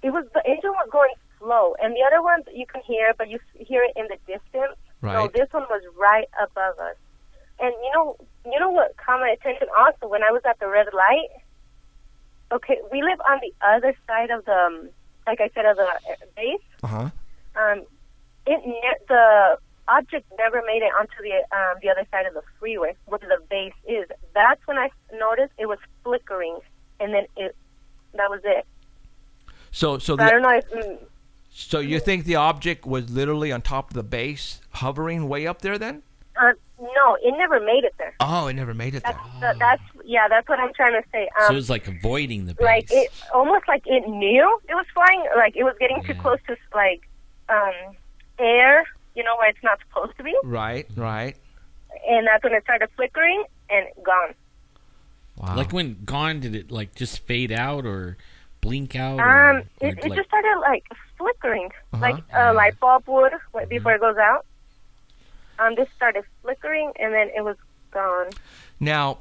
the engine was going slow. And the other ones you can hear, but you hear it in the distance. Right. So this one was right above us. And you know what caught my attention also when I was at the red light? Okay, we live on the other side of the, like I said, of the base. Uh-huh. The object never made it onto the other side of the freeway, where the base is. That's when I noticed it was flickering, and then that was it. So I don't know if... So you think the object was literally on top of the base, hovering way up there then? No, it never made it there. Oh, it never made it there. That's what I'm trying to say. So it was like avoiding the base. Like it, almost like it knew it was flying. Like it was getting too close to like air. Where it's not supposed to be. Right. And that's when it started flickering and gone. Wow. Like when gone, did it like just fade out or blink out? It just started like flickering, like a light bulb would before it goes out. This started flickering, and then it was gone. Now,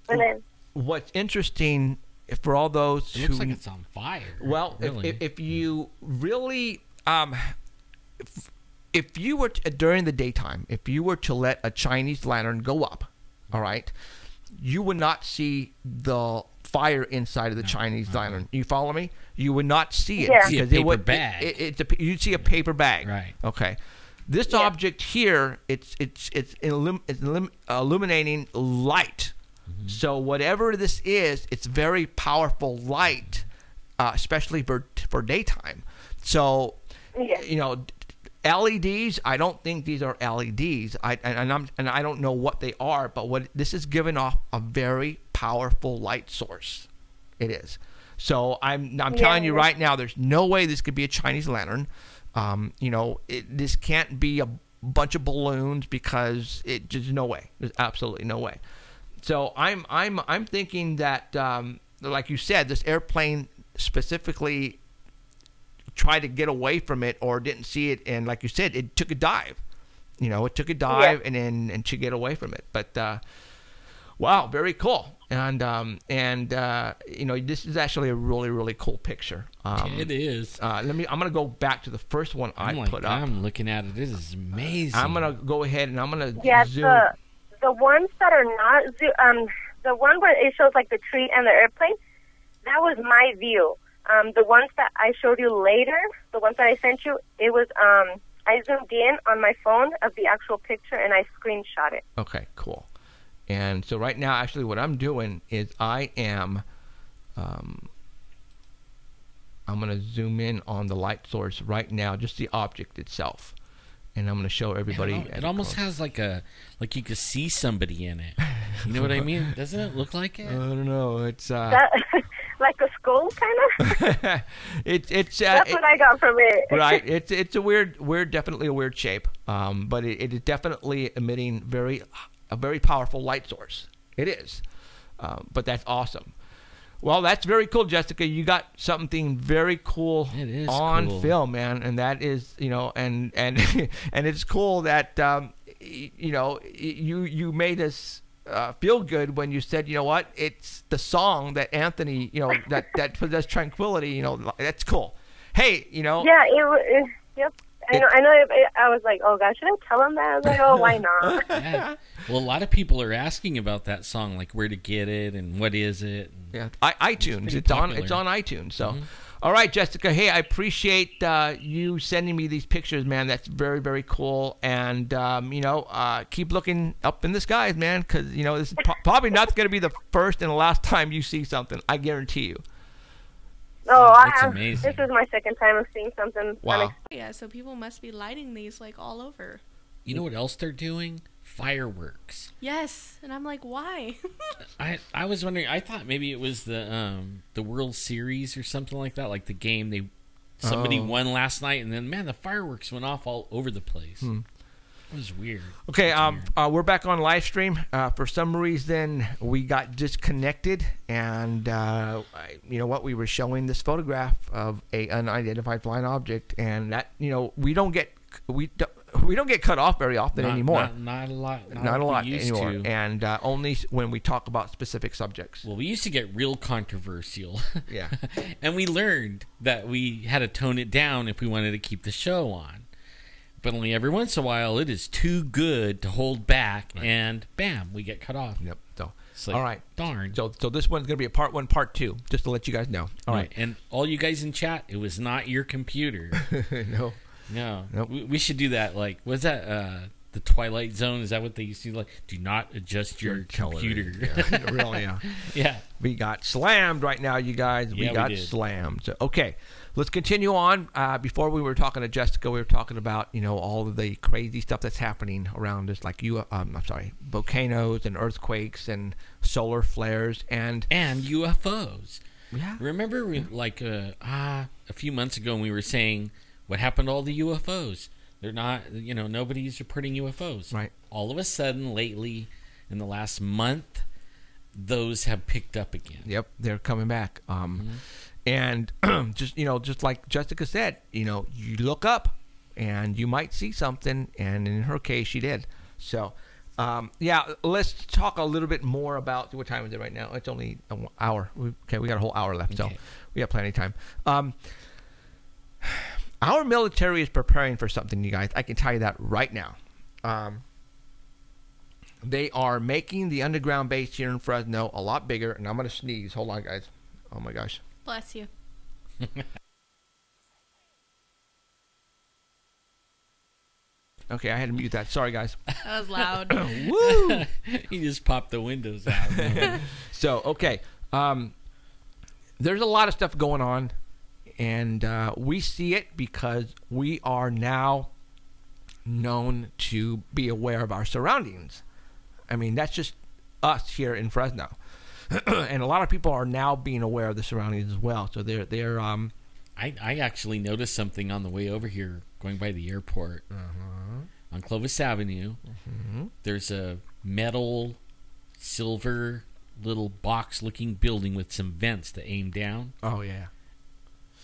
and then what's interesting for all those it looks like it's on fire. Well, really. if you really if you were during the daytime, if you were to let a Chinese lantern go up, all right, you would not see the fire inside of the Chinese lantern. You follow me? You would not see it. Yeah. See a because paper bag. You'd see a paper bag. Right. Okay. This object here, it's illuminating light. Mm-hmm. So whatever this is, it's very powerful light, especially for daytime. So, you know, LEDs. I don't think these are LEDs. I don't know what they are, but this is giving off a very powerful light source. It is. So I'm telling you right now, there's no way this could be a Chinese lantern. You know, this can't be a bunch of balloons because there's no way. There's absolutely no way. So I'm thinking that, like you said, this airplane specifically tried to get away from it or didn't see it, and like you said, it took a dive. You know, it took a dive and to get away from it. But wow, very cool. And you know, this is actually a really, really cool picture. It is. I'm gonna go back to the first one I put up. I'm looking at it. This is amazing. I'm gonna go ahead and I'm gonna zoom. The ones that are not the one where it shows like the tree and the airplane, that was my view. The ones that I showed you later, the ones that I sent you, it was I zoomed in on my phone of the actual picture and I screenshot it. Okay, cool. And so right now, actually, what I'm doing is I am, I'm going to zoom in on the light source right now, just the object itself, and I'm going to show everybody. It almost has like you could see somebody in it. You know what I mean? Doesn't it look like it? I don't know. It's like a skull, kind of. It's that's what I got from it. Right. It's a weird, definitely a weird shape. But it is definitely emitting a very powerful light source. It is. But that's awesome. Well, that's very cool, Jessica. You got something very cool on film, man, and that is, you know, and and it's cool that you know, you made us feel good when you said, you know what, it's the song that Anthony, you know, that possessed tranquility. You know, that's cool. Hey, you know. Yeah. Yep. I know. I was like, oh gosh, should I tell him that? I was like, oh, why not? Yeah. Well, a lot of people are asking about that song, like where to get it and what is it. Yeah, iTunes. It's on iTunes. So, all right, Jessica. Hey, I appreciate you sending me these pictures, man. That's very, very cool. And you know, keep looking up in the skies, man, because you know this is probably not going to be the first and the last time you see something. I guarantee you. Oh, That's amazing. This is my second time of seeing something. Wow. Yeah, so people must be lighting these like all over. You know what else they're doing? Fireworks. Yes, and I'm like, why? I was wondering. I thought maybe it was the World Series or something like that, like the game somebody won last night, and then man, the fireworks went off all over the place. It was weird. Okay, we're back on live stream. For some reason, we got disconnected, and you know what? We were showing this photograph of a unidentified flying object, and that, you know, we don't get cut off very often anymore. Not a lot. Not a lot used anymore, to. and only when we talk about specific subjects. Well, we used to get real controversial. Yeah, and we learned that we had to tone it down if we wanted to keep the show on. But only every once in a while, it is too good to hold back, and bam, we get cut off. Yep. So, like, all right, darn. So this one's gonna be a part 1, part 2, just to let you guys know. All right, and all you guys in chat, it was not your computer. No. Nope. We should do that. Like, was that the Twilight Zone? Is that what they used to do? Like, do not adjust your computer. Yeah, really, yeah. Yeah. We got slammed right now, you guys. We got slammed. So, okay, let's continue on. Before we were talking to Jessica, we were talking about, you know, all of the crazy stuff that's happening around us, like volcanoes and earthquakes and solar flares and UFOs. Yeah. Remember, a few months ago, when we were saying, what happened to all the UFOs? They're not, you know, nobody's reporting UFOs. Right. All of a sudden, lately, in the last month, those have picked up again. Yep, they're coming back. And just like Jessica said, you know, you look up and you might see something, and in her case, she did. So, let's talk a little bit more about, what time is it right now? It's only an hour. We got a whole hour left, so we got plenty of time. Our military is preparing for something, you guys. I can tell you that right now. They are making the underground base here in Fresno a lot bigger. And I'm going to sneeze. Hold on, guys. Oh, my gosh. Bless you. Okay, I had to mute that. Sorry, guys. That was loud. Woo! He just popped the windows out. So, okay. There's a lot of stuff going on. And we see it because we are now known to be aware of our surroundings. I mean, that's just us here in Fresno. And a lot of people are now being aware of the surroundings as well. So they're I actually noticed something on the way over here, going by the airport. On Clovis Avenue. There's a metal, silver, little box-looking building with some vents that aim down. Oh, yeah.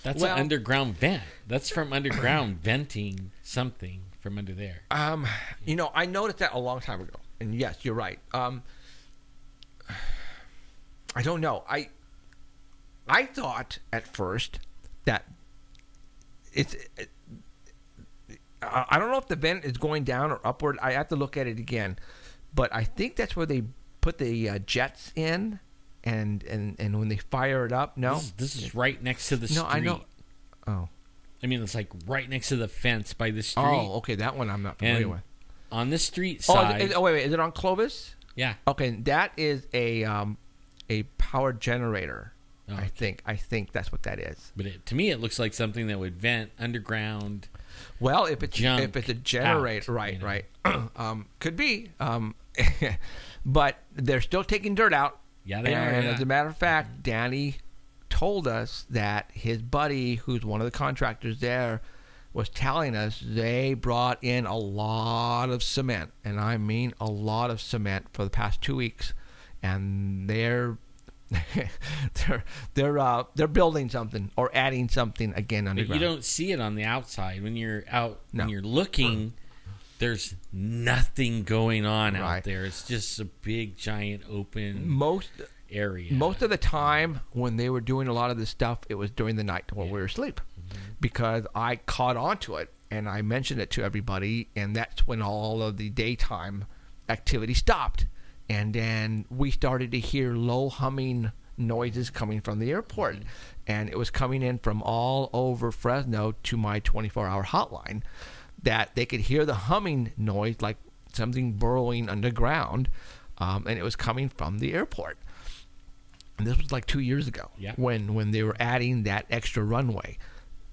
That's an underground vent. That's from underground venting something from under there. You know, I noticed that a long time ago. And yes, you're right. I don't know. I thought at first that I don't know if the vent is going down or upward. I have to look at it again. But I think that's where they put the jets in. And when they fire it up, no. This is right next to the street. No, I know. Oh. I mean, it's like right next to the fence by the street. Oh, okay. That one I'm not familiar with. On the street side. Wait. Is it on Clovis? Yeah. Okay, that is a power generator. Oh, I think that's what that is. But to me, it looks like something that would vent underground. Well, if it's a generator, out, right. Could be. But they're still taking dirt out. Yeah, they are. And Yeah. as a matter of fact, Danny told us that his buddy, who's one of the contractors there, was telling us they brought in a lot of cement, and I mean a lot of cement for the past 2 weeks, and they're building something or adding something again underground. But you don't see it on the outside when you're out. No. When you're looking, there's nothing going on Right. out there. It's just a big, giant, open area. Most of the time when they were doing a lot of this stuff, it was during the night when we were asleep. Because I caught on to it and I mentioned it to everybody, and that's when all of the daytime activity stopped. And then we started to hear low humming noises coming from the airport. And it was coming in from all over Fresno to my 24-hour hotline, that they could hear the humming noise like something burrowing underground, and it was coming from the airport. And this was like 2 years ago, when they were adding that extra runway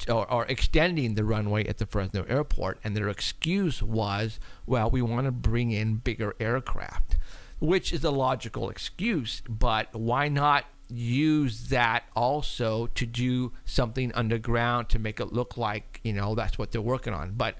or extending the runway at the Fresno airport, and their excuse was, well, we want to bring in bigger aircraft, which is a logical excuse, but why not use that also to do something underground to make it look like, that's what they're working on. But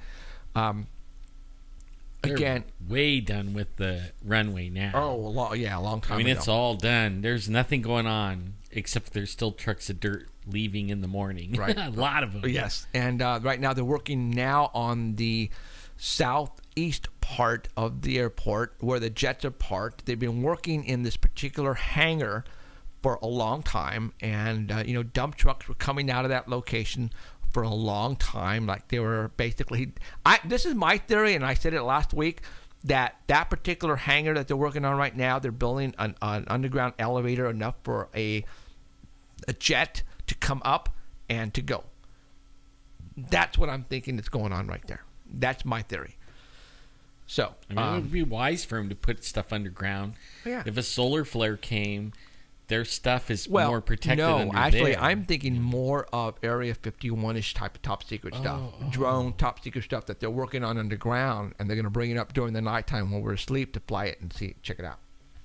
They're way done with the runway now. Oh, a long time ago. It's all done. There's nothing going on except there's still trucks of dirt leaving in the morning. Right. A lot of them. Yes. And right now they're working now on the southeast part of the airport where the jets are parked. They've been working in this particular hangar for a long time, and dump trucks were coming out of that location for a long time. Like they were basically, this is my theory, and I said it last week, that particular hangar that they're working on right now, they're building an underground elevator enough for a jet to come up and to go. That's what I'm thinking is going on right there. That's my theory. So it would be wise for them to put stuff underground. Yeah. If a solar flare came, their stuff is more protected. No, actually, there. I'm thinking more of Area 51-ish type of top secret stuff, drone top secret stuff that they're working on underground, and they're going to bring it up during the nighttime when we're asleep to fly it and check it out.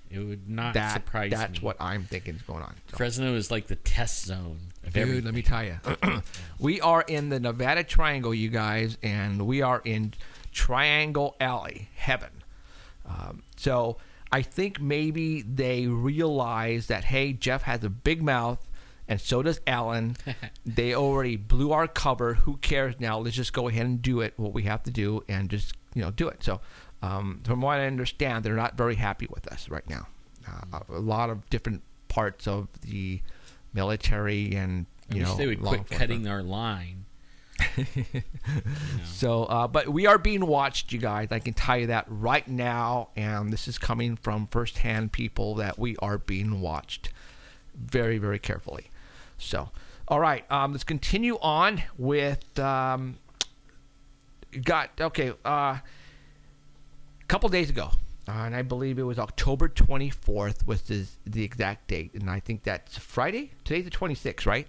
It would not surprise me. That's what I'm thinking is going on. So. Fresno is like the test zone of everything. Dude, let me tell you, we are in the Nevada Triangle, you guys, and we are in Triangle Alley, heaven. So I think maybe they realize that, hey, Jeff has a big mouth, and so does Alan. They already blew our cover. Who cares now? Let's just go ahead and do it, what we have to do, and just do it. So from what I understand, they're not very happy with us right now. A lot of different parts of the military and, I wish they would quit cutting our line. So, but we are being watched, you guys. I can tell you that right now, and this is coming from firsthand people that we are being watched very, very carefully. So, all right, let's continue on with. A couple days ago, and I believe it was October 24th was the exact date, and I think that's Friday. Today's the 26th, right?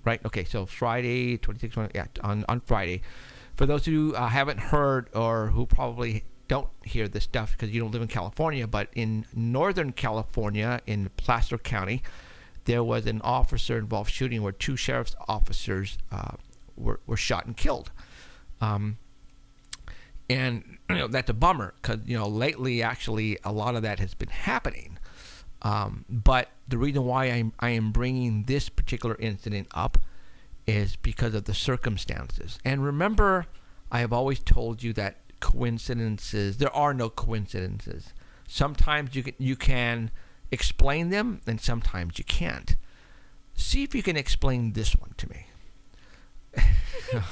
Right. Okay. So Friday, 26th. Yeah, on Friday. For those who haven't heard or who probably don't hear this stuff because you don't live in California, but in Northern California, in Placer County, there was an officer-involved shooting where 2 sheriff's officers were shot and killed. And that's a bummer because lately actually a lot of that has been happening. But the reason why I am bringing this particular incident up is because of the circumstances. And remember, I have always told you that coincidences, there are no coincidences. Sometimes you can explain them, and sometimes you can't. See if you can explain this one to me.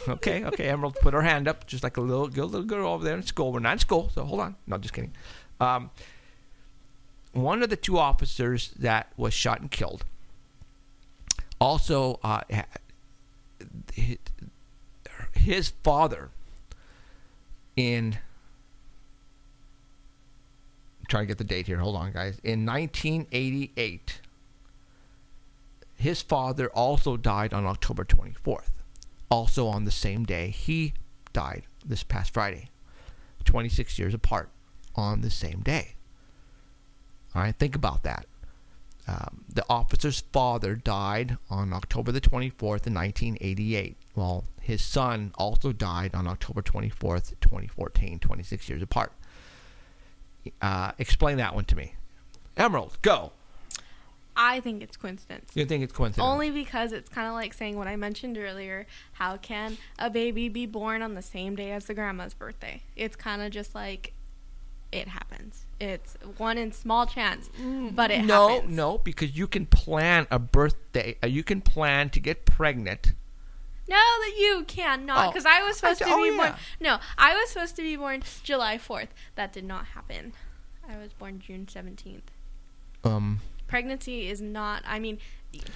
Okay, Emerald put her hand up just like a little girl over there in school. We're not in school, so hold on. No, just kidding. One of the 2 officers that was shot and killed also his father I'm trying to get the date here. Hold on, guys. In 1988, his father also died on October 24th. Also on the same day, he died this past Friday. 26 years apart on the same day. All right, think about that. The officer's father died on October the 24th in 1988. Well, his son also died on October 24th, 2014, 26 years apart. Explain that one to me. Emerald, go. I think it's coincidence. You think it's coincidence? Only because it's kind of like saying what I mentioned earlier. How can a baby be born on the same day as the grandma's birthday? It's kind of just like it happens. It's one in small chance, but it happens. No, because you can plan a birthday. You can plan to get pregnant. No, that you cannot, because I was supposed to be born. No, I was supposed to be born July 4th. That did not happen. I was born June 17th. Pregnancy is not,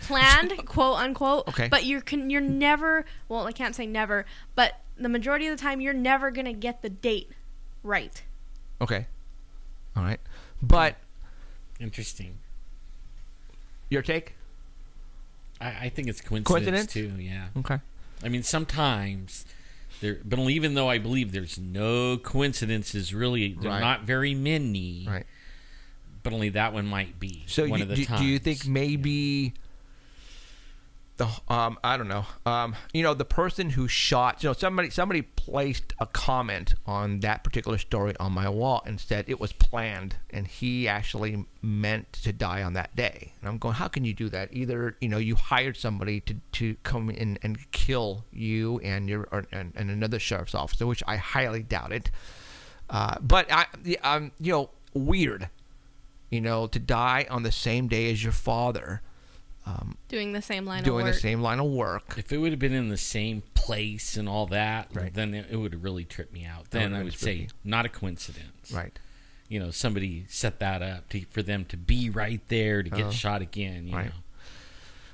planned, quote unquote. Okay. But you're never, well, I can't say never, but the majority of the time you're never gonna get the date right. Okay. All right. But interesting. Your take? I think it's coincidence too. Yeah. Okay. Sometimes but even though I believe there's no coincidences, really, they're not very many. Right. But only that one might be. So one of the times. Do you think maybe the I don't know, the person who shot, somebody placed a comment on that particular story on my wall and said it was planned and he actually meant to die on that day. And I'm going, how can you do that? Either you hired somebody to come in and kill you and and another sheriff's officer, which I highly doubt it. But weird, to die on the same day as your father. Doing the same line of work. Doing the same line of work. If it would have been in the same place and all that, right, then it would have really tripped me out. Then I would say not a coincidence. Right. Somebody set that up for them to be right there to get shot again. You know.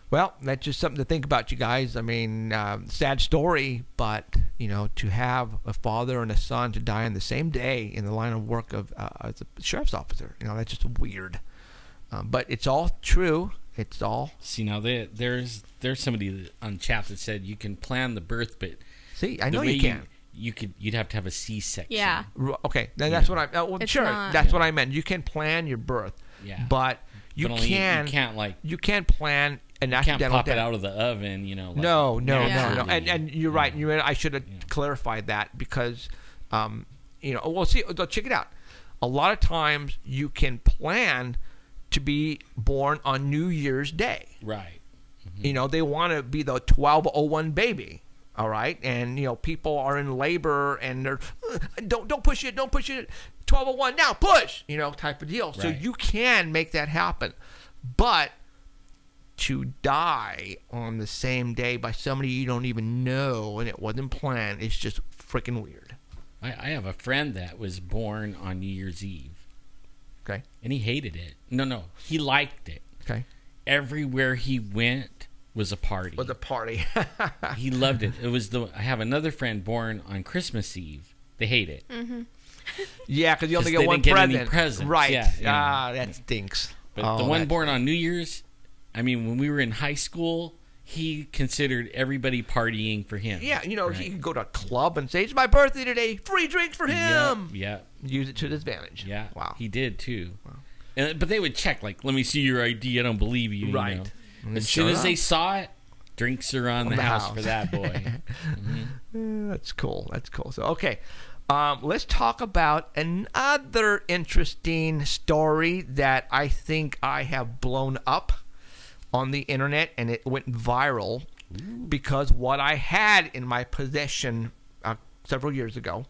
Well, that's just something to think about, you guys. Sad story, but to have a father and a son to die on the same day in the line of work of as a sheriff's officer, that's just weird. But it's all true. It's all. See, now there's somebody on chat that said you can plan the birth, but see, I know you can. You'd have to have a C-section. Yeah. Okay, then that's what I. Sure, that's what I meant. You can plan your birth. Yeah. But you can't plan an accidental death. You can't pop death. it out of the oven, No. Yeah. And you're right. I should have clarified that because, well, see, check it out. A lot of times you can plan to be born on New Year's Day. Right. Mm-hmm. They want to be the 1201 baby. All right. And, people are in labor and they're, don't push it. 1201 now, push, type of deal. Right. So you can make that happen. But to die on the same day by somebody you don't even know and it wasn't planned is just freaking weird. I have a friend that was born on New Year's Eve. Okay. And he hated it. No, he liked it. Okay. Everywhere he went was a party. Was a party. He loved it. I have another friend born on Christmas Eve. They hate it. Mm-hmm. Yeah, because you only 'Cause get they one didn't get any present. presents. Right. Yeah. That stinks. But the one born on New Year's, I mean, when we were in high school, he considered everybody partying for him. Yeah, you know, Right. he could go to a club and say, it's my birthday today, free drinks for him. Yeah. Use it to his advantage. Yeah. Wow. He did, too. Wow. But they would check, like, let me see your ID. I don't believe you. Right. You know? And As soon as they saw it, drinks are on the house for that boy. That's cool. That's cool. So, okay. Let's talk about another interesting story that I think I have blown up on the internet, and it went viral because what I had in my possession several years ago.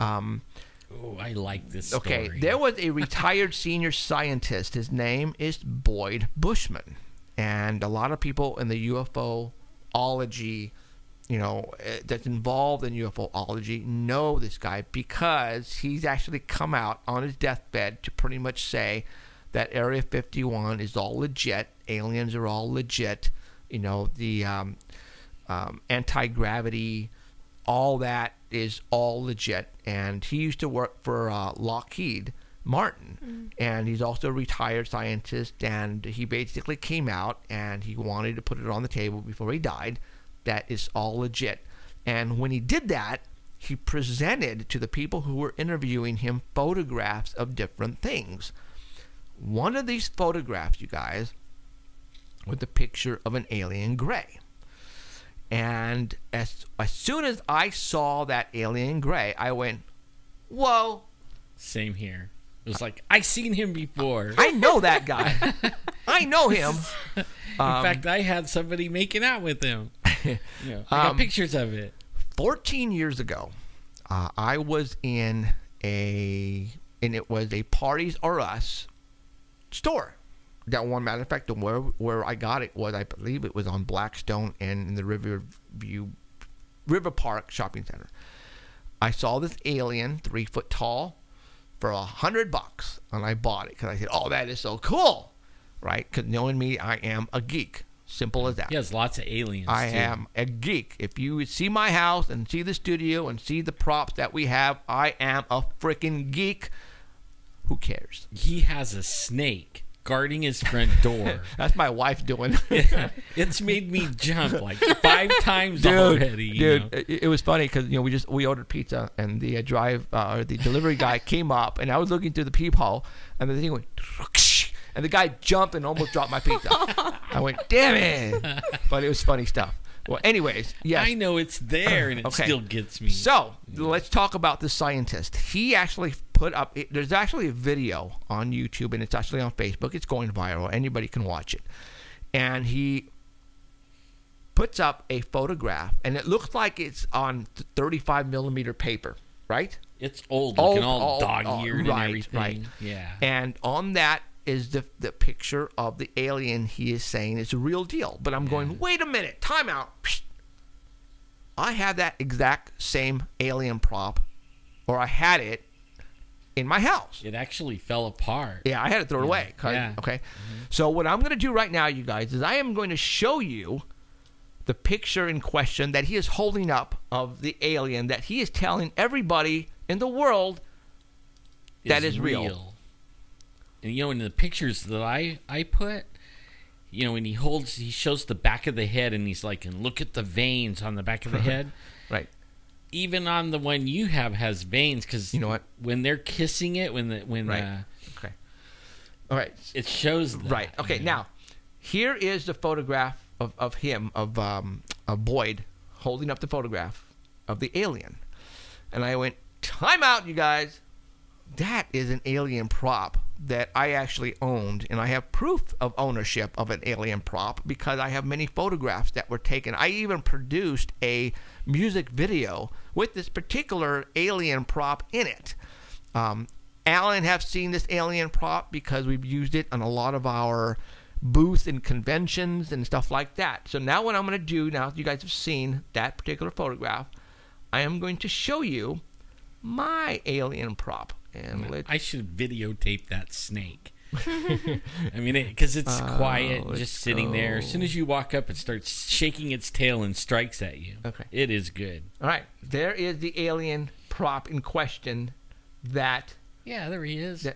Oh, I like this story. Okay, there was a retired senior scientist. His name is Boyd Bushman, and a lot of people in the UFOology, you know, that's involved in UFOology know this guy because he's actually come out on his deathbed to pretty much say that Area 51 is all legit, aliens are all legit, you know, the anti-gravity, all that is all legit. And he used to work for Lockheed Martin, and he's also a retired scientist, and he basically came out and he wanted to put it on the table before he died that is all legit. And when he did that, he presented to the people who were interviewing him photographs of different things. One of these photographs, you guys, was the picture of an alien gray. And as soon as I saw that alien gray, I went, whoa. Same here. It was like, I seen him before. I know that guy. I know him. In fact, I had somebody making out with him. You know, I got pictures of it. 14 years ago, I was in and it was a Parties R Us store. That one, matter of fact, where I got it was, I believe it was on Blackstone and in the River Park Shopping Center. I saw this alien, 3 foot tall, for $100, and I bought it because I said, "Oh, that is so cool," right? Because knowing me, I am a geek. Simple as that. He has lots of aliens. I too. am a geek. If you would see my house and see the studio and see the props that we have, I am a freaking geek. Who cares? He has a snake guarding his front door. That's my wife doing. It's made me jump like 5 times already. Dude, it was funny because we ordered pizza and the the delivery guy came up and I was looking through the peephole and the thing went, and the guy jumped and almost dropped my pizza. I went, damn it! But it was funny stuff. Well, anyways, yes. I know it's there and it still gets me. So let's talk about the scientist. He actually put up, there's actually a video on YouTube and it's actually on Facebook. It's going viral. Anybody can watch it. And he puts up a photograph and it looks like it's on 35 millimeter paper, right? It's old, looking all dog-eared right, and everything. Right. Yeah. And on that is the picture of the alien he is saying is a real deal. But I'm going, wait a minute, time out. I have that exact same alien prop, or I had it in my house. It actually fell apart. Yeah, I had to throw it away. Yeah. Okay. So what I'm going to do right now, you guys, is I am going to show you the picture in question that he is holding up of the alien that he is telling everybody in the world that is real. And in the pictures that I put, when he shows the back of the head and he's like, and look at the veins on the back of the head. Right. Even on the one you have has veins because you know what? When they're kissing it, okay. All right. It shows that. Right. Okay. Now, here is the photograph of him, of Boyd, holding up the photograph of the alien. And I went, time out, you guys. That is an alien prop that I actually owned, and I have proof of ownership of an alien prop because I have many photographs that were taken. I even produced a music video with this particular alien prop in it. Alan have seen this alien prop because we've used it on a lot of our booth in conventions and stuff like that. So now what I'm going to do, now that you guys have seen that particular photograph, I am going to show you my alien prop. And I should videotape that snake. I mean, because it's quiet, and just sitting there. As soon as you walk up, it starts shaking its tail and strikes at you. Okay. It is good. All right. There is the alien prop in question that... Yeah, there he is. That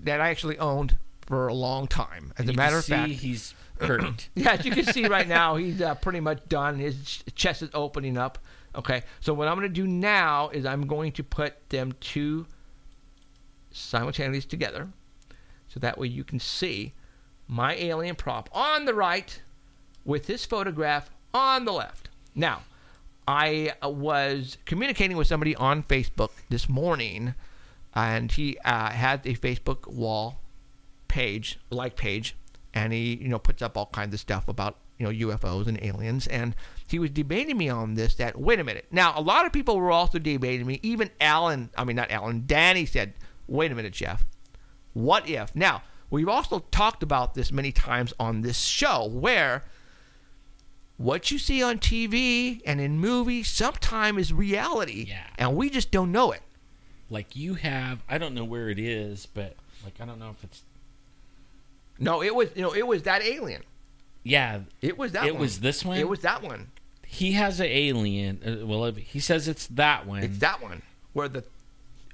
I actually owned for a long time. As a matter of fact, he's hurt. yeah, as you can see right now, he's pretty much done. His chest is opening up. Okay, so what I'm going to do now is I'm going to put them two simultaneously together, so that way you can see my alien prop on the right with his photograph on the left. Now, I was communicating with somebody on Facebook this morning, and he had a Facebook wall page, and he, puts up all kinds of stuff about, UFOs and aliens, and he was debating me on this, that, wait a minute. Now, a lot of people were also debating me, even Danny said, wait a minute, Jeff, what if? Now, we've also talked about this many times on this show, where what you see on TV and in movies sometimes is reality, and we just don't know it. Like you have, I don't know where it is, but I don't know if it's. No, it was that alien. Yeah, it was that. It one. was this one. It was that one. He has an alien. Well, he says it's that one. It's that one. Where the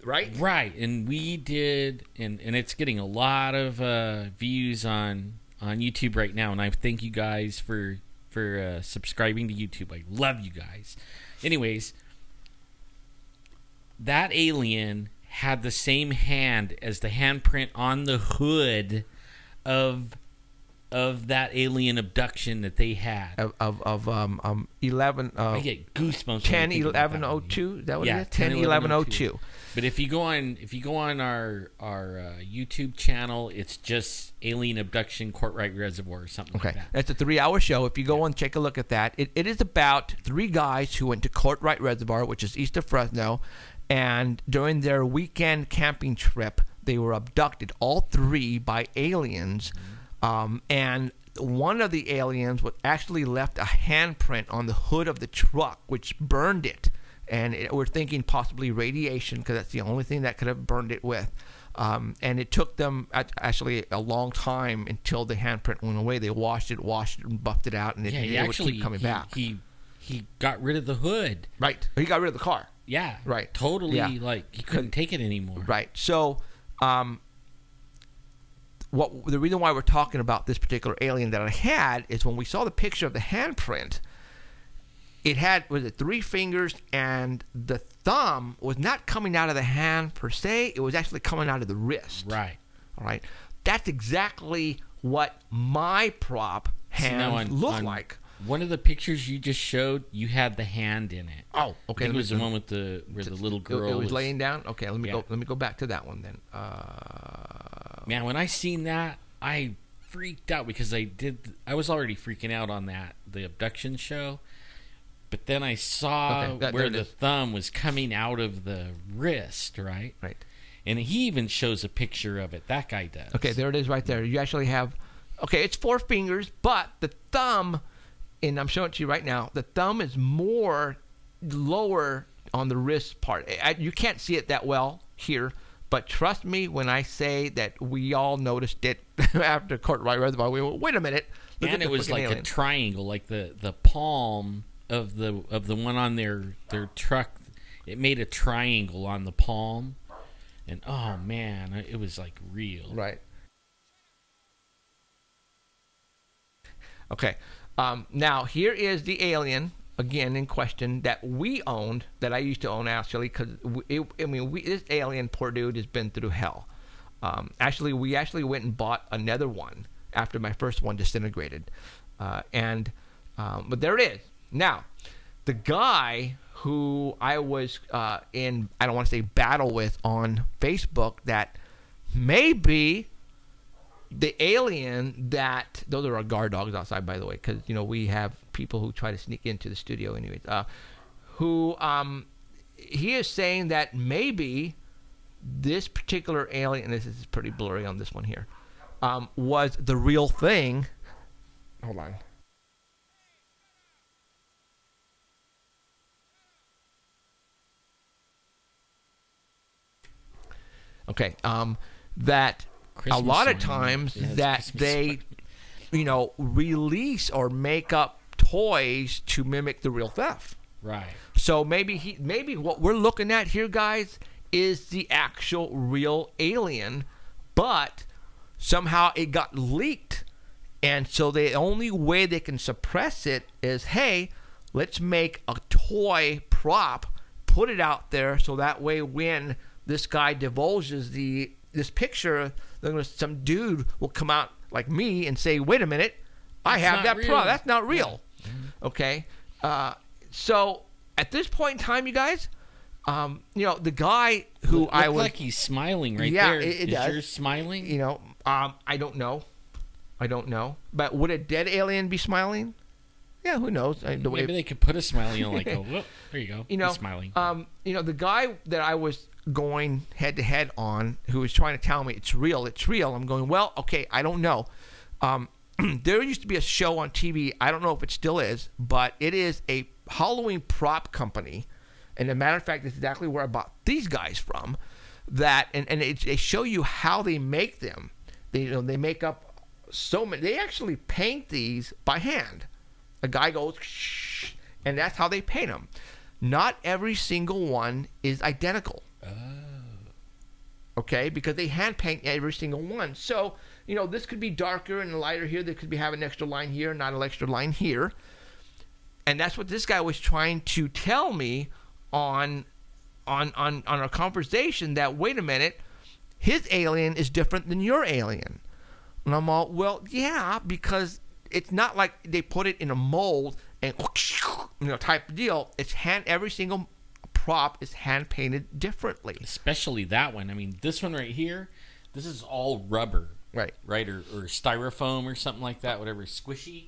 right, and we did, and it's getting a lot of views on YouTube right now, and I thank you guys for subscribing to YouTube. I love you guys. Anyways. That alien had the same hand as the handprint on the hood of that alien abduction that they had. Of 11. I get goosebumps. 10-11-02. Is that what it is? 10-11-02. But if you go on our YouTube channel, it's just Alien Abduction Courtright Reservoir or something like that. That's a 3-hour show. If you go and take a look at that, it is about 3 guys who went to Courtright Reservoir, which is east of Fresno, and during their weekend camping trip, they were abducted, all 3, by aliens. And one of the aliens actually left a handprint on the hood of the truck, which burned it. And we're thinking possibly radiation, because that's the only thing that could have burned it with. And it took them actually a long time until the handprint went away. They washed it, and buffed it out, and it would keep coming back. He got rid of the hood. Right. He got rid of the car. Yeah. Right. Totally, he couldn't take it anymore. Right. So, the reason why we're talking about this particular alien that I had is when we saw the picture of the handprint, it had, 3 fingers, and the thumb was not coming out of the hand per se. It was actually coming out of the wrist. Right. All right. That's exactly what my prop hand looked like. One of the pictures you just showed, you had the hand in it. Oh, okay. I think it was the one with where the little girl it was laying down. Okay, let me go back to that one then. Man, when I seen that, I freaked out because I was already freaking out on the abduction show, but then I saw where the thumb was coming out of the wrist, right? Right. And he even shows a picture of it. That guy does. Okay, there it is right there. You actually have, it's 4 fingers, but the thumb, and I'm showing it to you right now, the thumb is more lower on the wrist part. You can't see it that well here, but trust me when I say that we all noticed it after Courtright Reservoir. We went, wait a minute. And it was like alien. A triangle, like the palm of the one on their truck. It made a triangle on the palm, and oh man, it was like real. Right. Okay. Now here is the alien again in question that we owned, that I used to own actually, because this alien, poor dude, has been through hell. We actually went and bought another one after my first one disintegrated, but there it is. Now, the guy who I was in, I don't want to say battle with on Facebook, that may be the alien that, those are our guard dogs outside, by the way, because we have people who try to sneak into the studio anyways, he is saying that maybe this particular alien, and this is pretty blurry on this one here, was the real thing. Hold on. Okay, that Christmas a lot of song. times Yeah, it's that Christmas they, song. release or make up toys to mimic the real theft. Right. So maybe what we're looking at here, guys, is the actual real alien, but somehow it got leaked, and so the only way they can suppress it is, hey, let's make a toy prop, put it out there, so that way when this guy divulges this picture, then some dude will come out like me and say, wait a minute, I have that prop. That's not real. Yeah. Okay? So at this point in time, you guys, the guy who Look I was... like he's smiling right Yeah, there. it Is does. yours smiling? I don't know. But would a dead alien be smiling? Yeah, who knows? Maybe they could put a smiley on, like, oh, whoop, there you go. He's smiling. The guy that I was going head to head on, who was trying to tell me it's real. I'm going, well, okay, I don't know. There used to be a show on TV. I don't know if it still is, but it is a Halloween prop company. And as a matter of fact, it's exactly where I bought these guys from. That and they show you how they make them. They make up so many. They actually paint these by hand. A guy goes, shh, and that's how they paint them. Not every single one is identical. Oh. Okay, because they hand paint every single one. So, this could be darker and lighter here. They could be having an extra line here, not an extra line here. And that's what this guy was trying to tell me on our conversation, that, wait a minute, his alien is different than your alien. And I'm all, well, yeah, because it's not like they put it in a mold and type of deal. It's every single prop is hand painted differently. Especially that one. I mean, this one right here, this is all rubber. Right. Right, or styrofoam or something like that, whatever, squishy.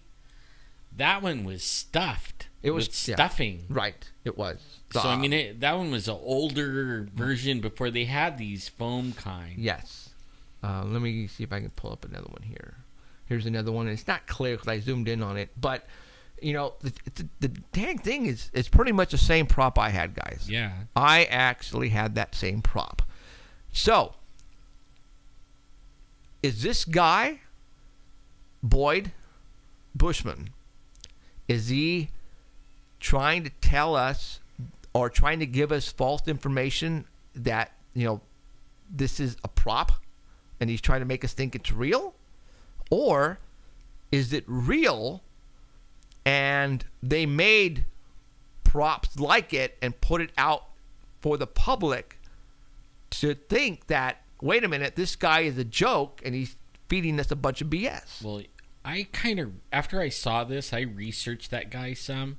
That one was stuffed. It was with stuffing. Yeah, right, it was. So, I mean, that one was an older version before they had these foam kind. Yes. Let me see if I can pull up another one here. Here's another one. It's not clear because I zoomed in on it. But, the dang thing is pretty much the same prop I had, guys. Yeah. I actually had that same prop. So, is this guy, Boyd Bushman, is he trying to tell us or trying to give us false information that, this is a prop and he's trying to make us think it's real? Or is it real and they made props like it and put it out for the public to think that, wait a minute, this guy is a joke and he's feeding us a bunch of BS? Well, I kind of, after I saw this, I researched that guy some.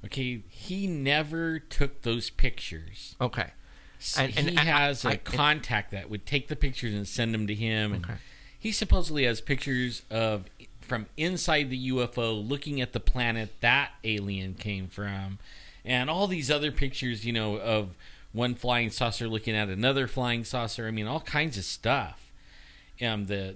Okay, he never took those pictures. Okay. So he has a contact that would take the pictures and send them to him. And Okay. he supposedly has pictures of from inside the UFO looking at the planet that alien came from. And all these other pictures, of one flying saucer looking at another flying saucer. I mean, all kinds of stuff. The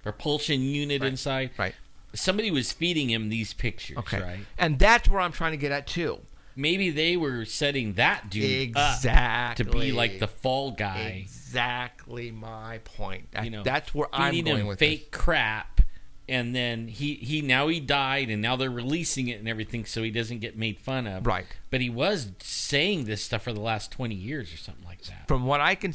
propulsion unit inside. Right. Somebody was feeding him these pictures, Okay. right? And that's where I'm trying to get at too. Maybe they were setting that dude up Exactly. to be like the fall guy. Exactly my point. You know, That's where I'm feeding going him with fake crap, and then he died, and now they're releasing it and everything, so he doesn't get made fun of. Right. But he was saying this stuff for the last 20 years or something like that. From what I can,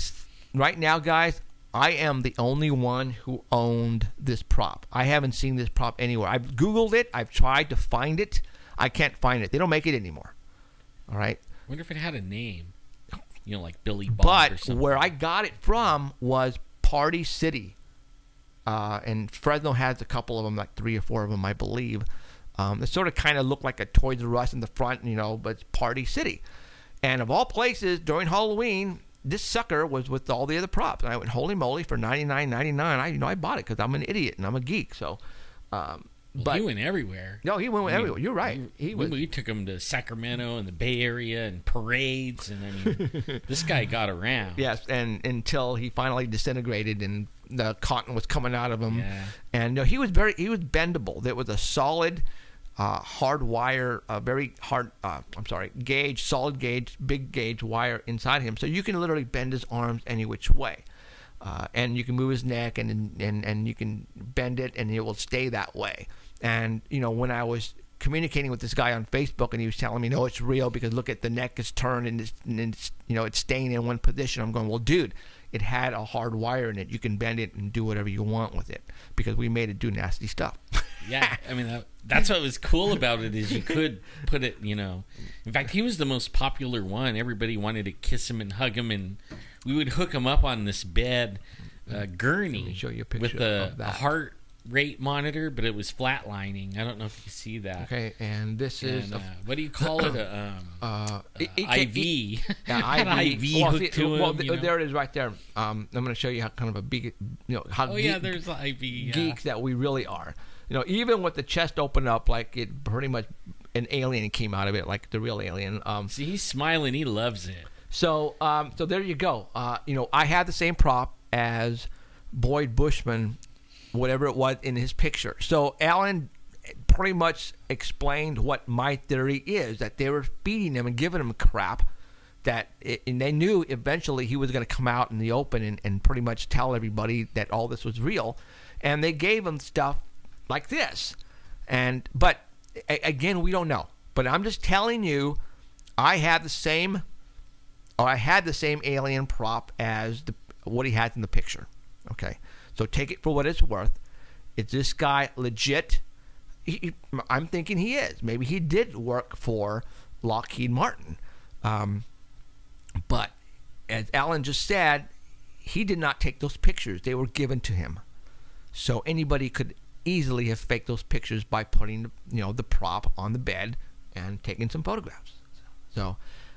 right now, guys, I am the only one who owned this prop. I haven't seen this prop anywhere. I've Googled it. I've tried to find it. I can't find it. They don't make it anymore. All right. I wonder if it had a name, like Billy Bob or But something. where I got it from was Party City. And Fresno has a couple of them, like 3 or 4 of them, I believe. They sort of kind of look like a Toys R Us in the front, but it's Party City. And of all places, during Halloween, this sucker was with all the other props. And I went, holy moly, for $99.99. I bought it because I'm an idiot and I'm a geek. So, but he went everywhere. No, he went everywhere. You're right. We took him to Sacramento and the Bay Area and parades, and I mean, this guy got around. Yes, and until he finally disintegrated and the cotton was coming out of him. Yeah. And he was bendable. There was a solid, hard wire, very hard. Gauge, solid gauge, big gauge wire inside him, so you can literally bend his arms any which way. And you can move his neck and you can bend it and it will stay that way. And, when I was communicating with this guy on Facebook and he was telling me, no, it's real because look at the neck is turned and it's it's staying in one position. I'm going, well, dude, it had a hard wire in it. You can bend it and do whatever you want with it because we made it do nasty stuff. Yeah, I mean, that's what was cool about it is you could put it, In fact, he was the most popular one. Everybody wanted to kiss him and hug him, and we would hook him up on this bed, gurney, Let me show you a picture with of a that. heart rate monitor, but it was flatlining. I don't know if you can see that. Okay, and this is... what do you call it? IV. Yeah, An IV hooked to him. Well, there it is right there. I'm going to show you how kind of a big, how there's the IV. geeks that we really are. Even with the chest open up, like it pretty much an alien came out of it, like the real alien. See, he's smiling. He loves it. So there you go. I had the same prop as Boyd Bushman, whatever it was in his picture. So Alan pretty much explained what my theory is, that they were feeding him and giving him crap, and they knew eventually he was going to come out in the open and pretty much tell everybody that all this was real, and they gave him stuff like this. But again, we don't know. But I'm just telling you, I had the same alien prop as what he had in the picture. Okay, so take it for what it's worth. Is this guy legit? I'm thinking he is. Maybe he did work for Lockheed Martin. But as Alan just said, he did not take those pictures. They were given to him. So anybody could easily have faked those pictures by putting the prop on the bed and taking some photographs. So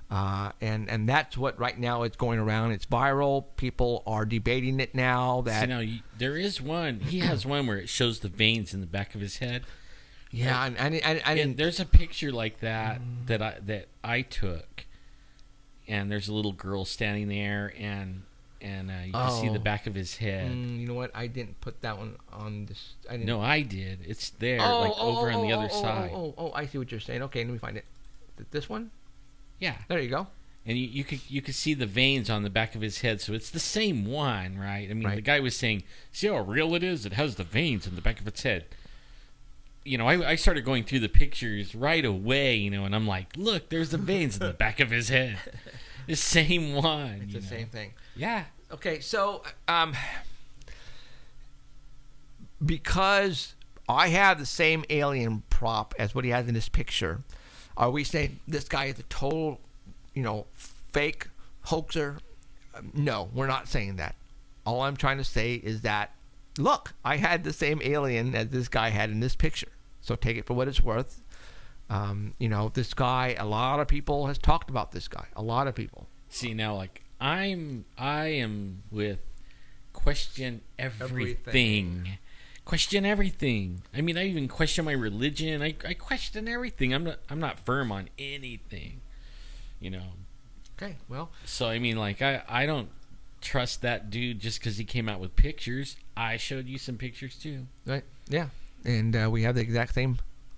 and that's what right now it's going around. It's viral. People are debating it now. There is one. He has one where it shows the veins in the back of his head. Yeah, and there's a picture like that I took, and there's a little girl standing there, and you can see the back of his head. You know what? I didn't put that one on this. No, I did. It's there, over on the other side. I see what you're saying. Okay, let me find it. This one? Yeah. There you go. And you could see the veins on the back of his head, so it's the same one, right? I mean, right. The guy was saying, "See how real it is? It has the veins in the back of its head." I started going through the pictures right away, and I'm like, "Look, there's the veins in the back of his head." The same one. It's the same thing. Yeah. Okay, so because I have the same alien prop as what he has in this picture, are we saying this guy is a total, fake hoaxer? No, we're not saying that. All I'm trying to say is that, look, I had the same alien as this guy had in this picture. So take it for what it's worth. This guy, a lot of people has talked about this guy. A lot of people. See, now, I am with question everything. Question everything. I mean, I even question my religion. I question everything. I'm not firm on anything. Okay, well. So I mean, I don't trust that dude just because he came out with pictures. I showed you some pictures too. Right. Yeah. And we have the exact same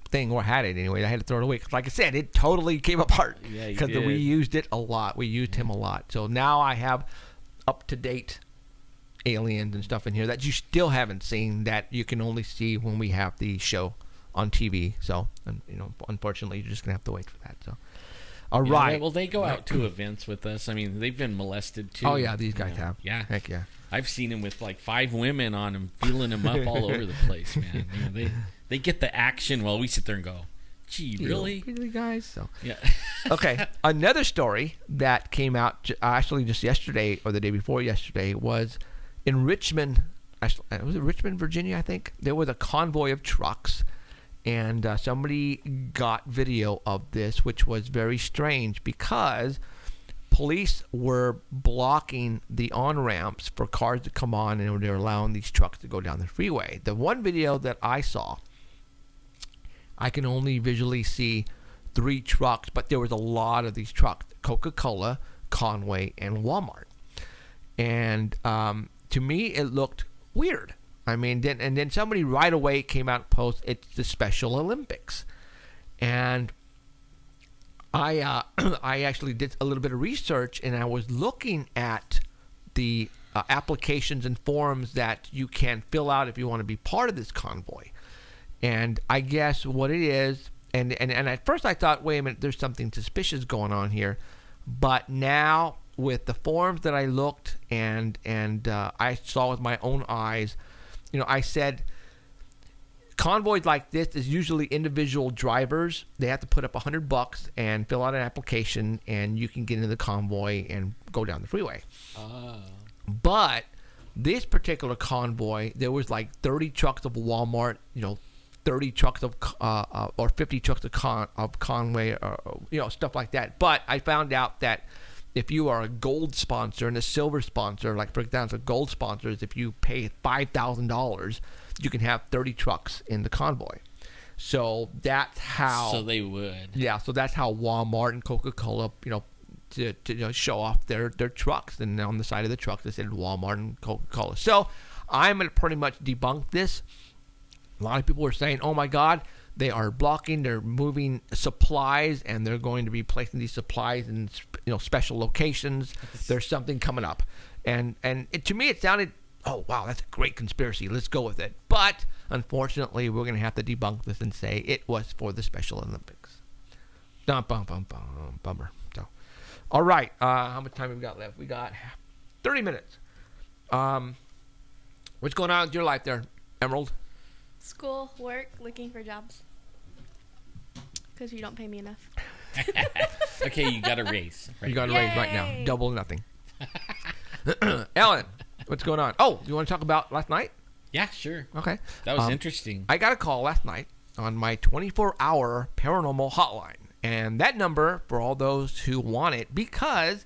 thing, or had it anyway. I had to throw it away. 'Cause like I said, it totally came apart. Yeah, because we used it a lot. We used him a lot. So now I have up-to-date aliens and stuff in here that you still haven't seen, that you can only see when we have the show on TV. So, unfortunately, you're just going to have to wait for that. So, all right. Well, they go out to events with us. I mean, they've been molested too. Oh, yeah, these guys have. Yeah. Heck yeah. I've seen him with 5 women on him, feeling him up all over the place, man. They get the action while we sit there and go, gee, really? Really, guys? So, yeah. Okay. Another story that came out actually just yesterday or the day before yesterday was in Richmond. Was it Richmond, Virginia, I think? There was a convoy of trucks, and somebody got video of this, which was very strange because police were blocking the on-ramps for cars to come on, and they were allowing these trucks to go down the freeway. The one video that I saw I can only visually see 3 trucks, but there was a lot of these trucks: Coca-Cola, Conway, and Walmart. And to me, it looked weird. I mean, then somebody right away came out and posted, it's the Special Olympics. And I I actually did a little bit of research, and I was looking at the applications and forms that you can fill out if you want to be part of this convoy. And I guess what it is, and at first I thought, wait a minute, there's something suspicious going on here. But now with the forms that I looked and I saw with my own eyes, I said, convoys like this is usually individual drivers. They have to put up $100 and fill out an application, and you can get into the convoy and go down the freeway. But this particular convoy, there was like 30 trucks of Walmart, 30 trucks of or 50 trucks of Conway, or stuff like that. But I found out that if you are a gold sponsor and a silver sponsor, like for example, gold sponsors, if you pay $5,000, you can have 30 trucks in the convoy. So that's how. So they would. Yeah. So that's how Walmart and Coca-Cola, to show off their trucks, and on the side of the trucks they said Walmart and Coca-Cola. So I'm going to pretty much debunk this. A lot of people were saying, oh my God, they are blocking, they're moving supplies, and they're going to be placing these supplies in special locations. There's something coming up. And to me it sounded, oh wow, that's a great conspiracy, let's go with it. But unfortunately we're going to have to debunk this and say it was for the Special Olympics. Bummer. So, all right, how much time have we got left? We got 30 minutes. What's going on with your life there, Emerald? School, work, looking for jobs. Because you don't pay me enough. Okay, you got a raise. Right? You got a raise right now. Double nothing. Ellen, what's going on? Oh, you want to talk about last night? Yeah, sure. Okay. That was interesting. I got a call last night on my 24-hour paranormal hotline. And that number, for all those who want it, because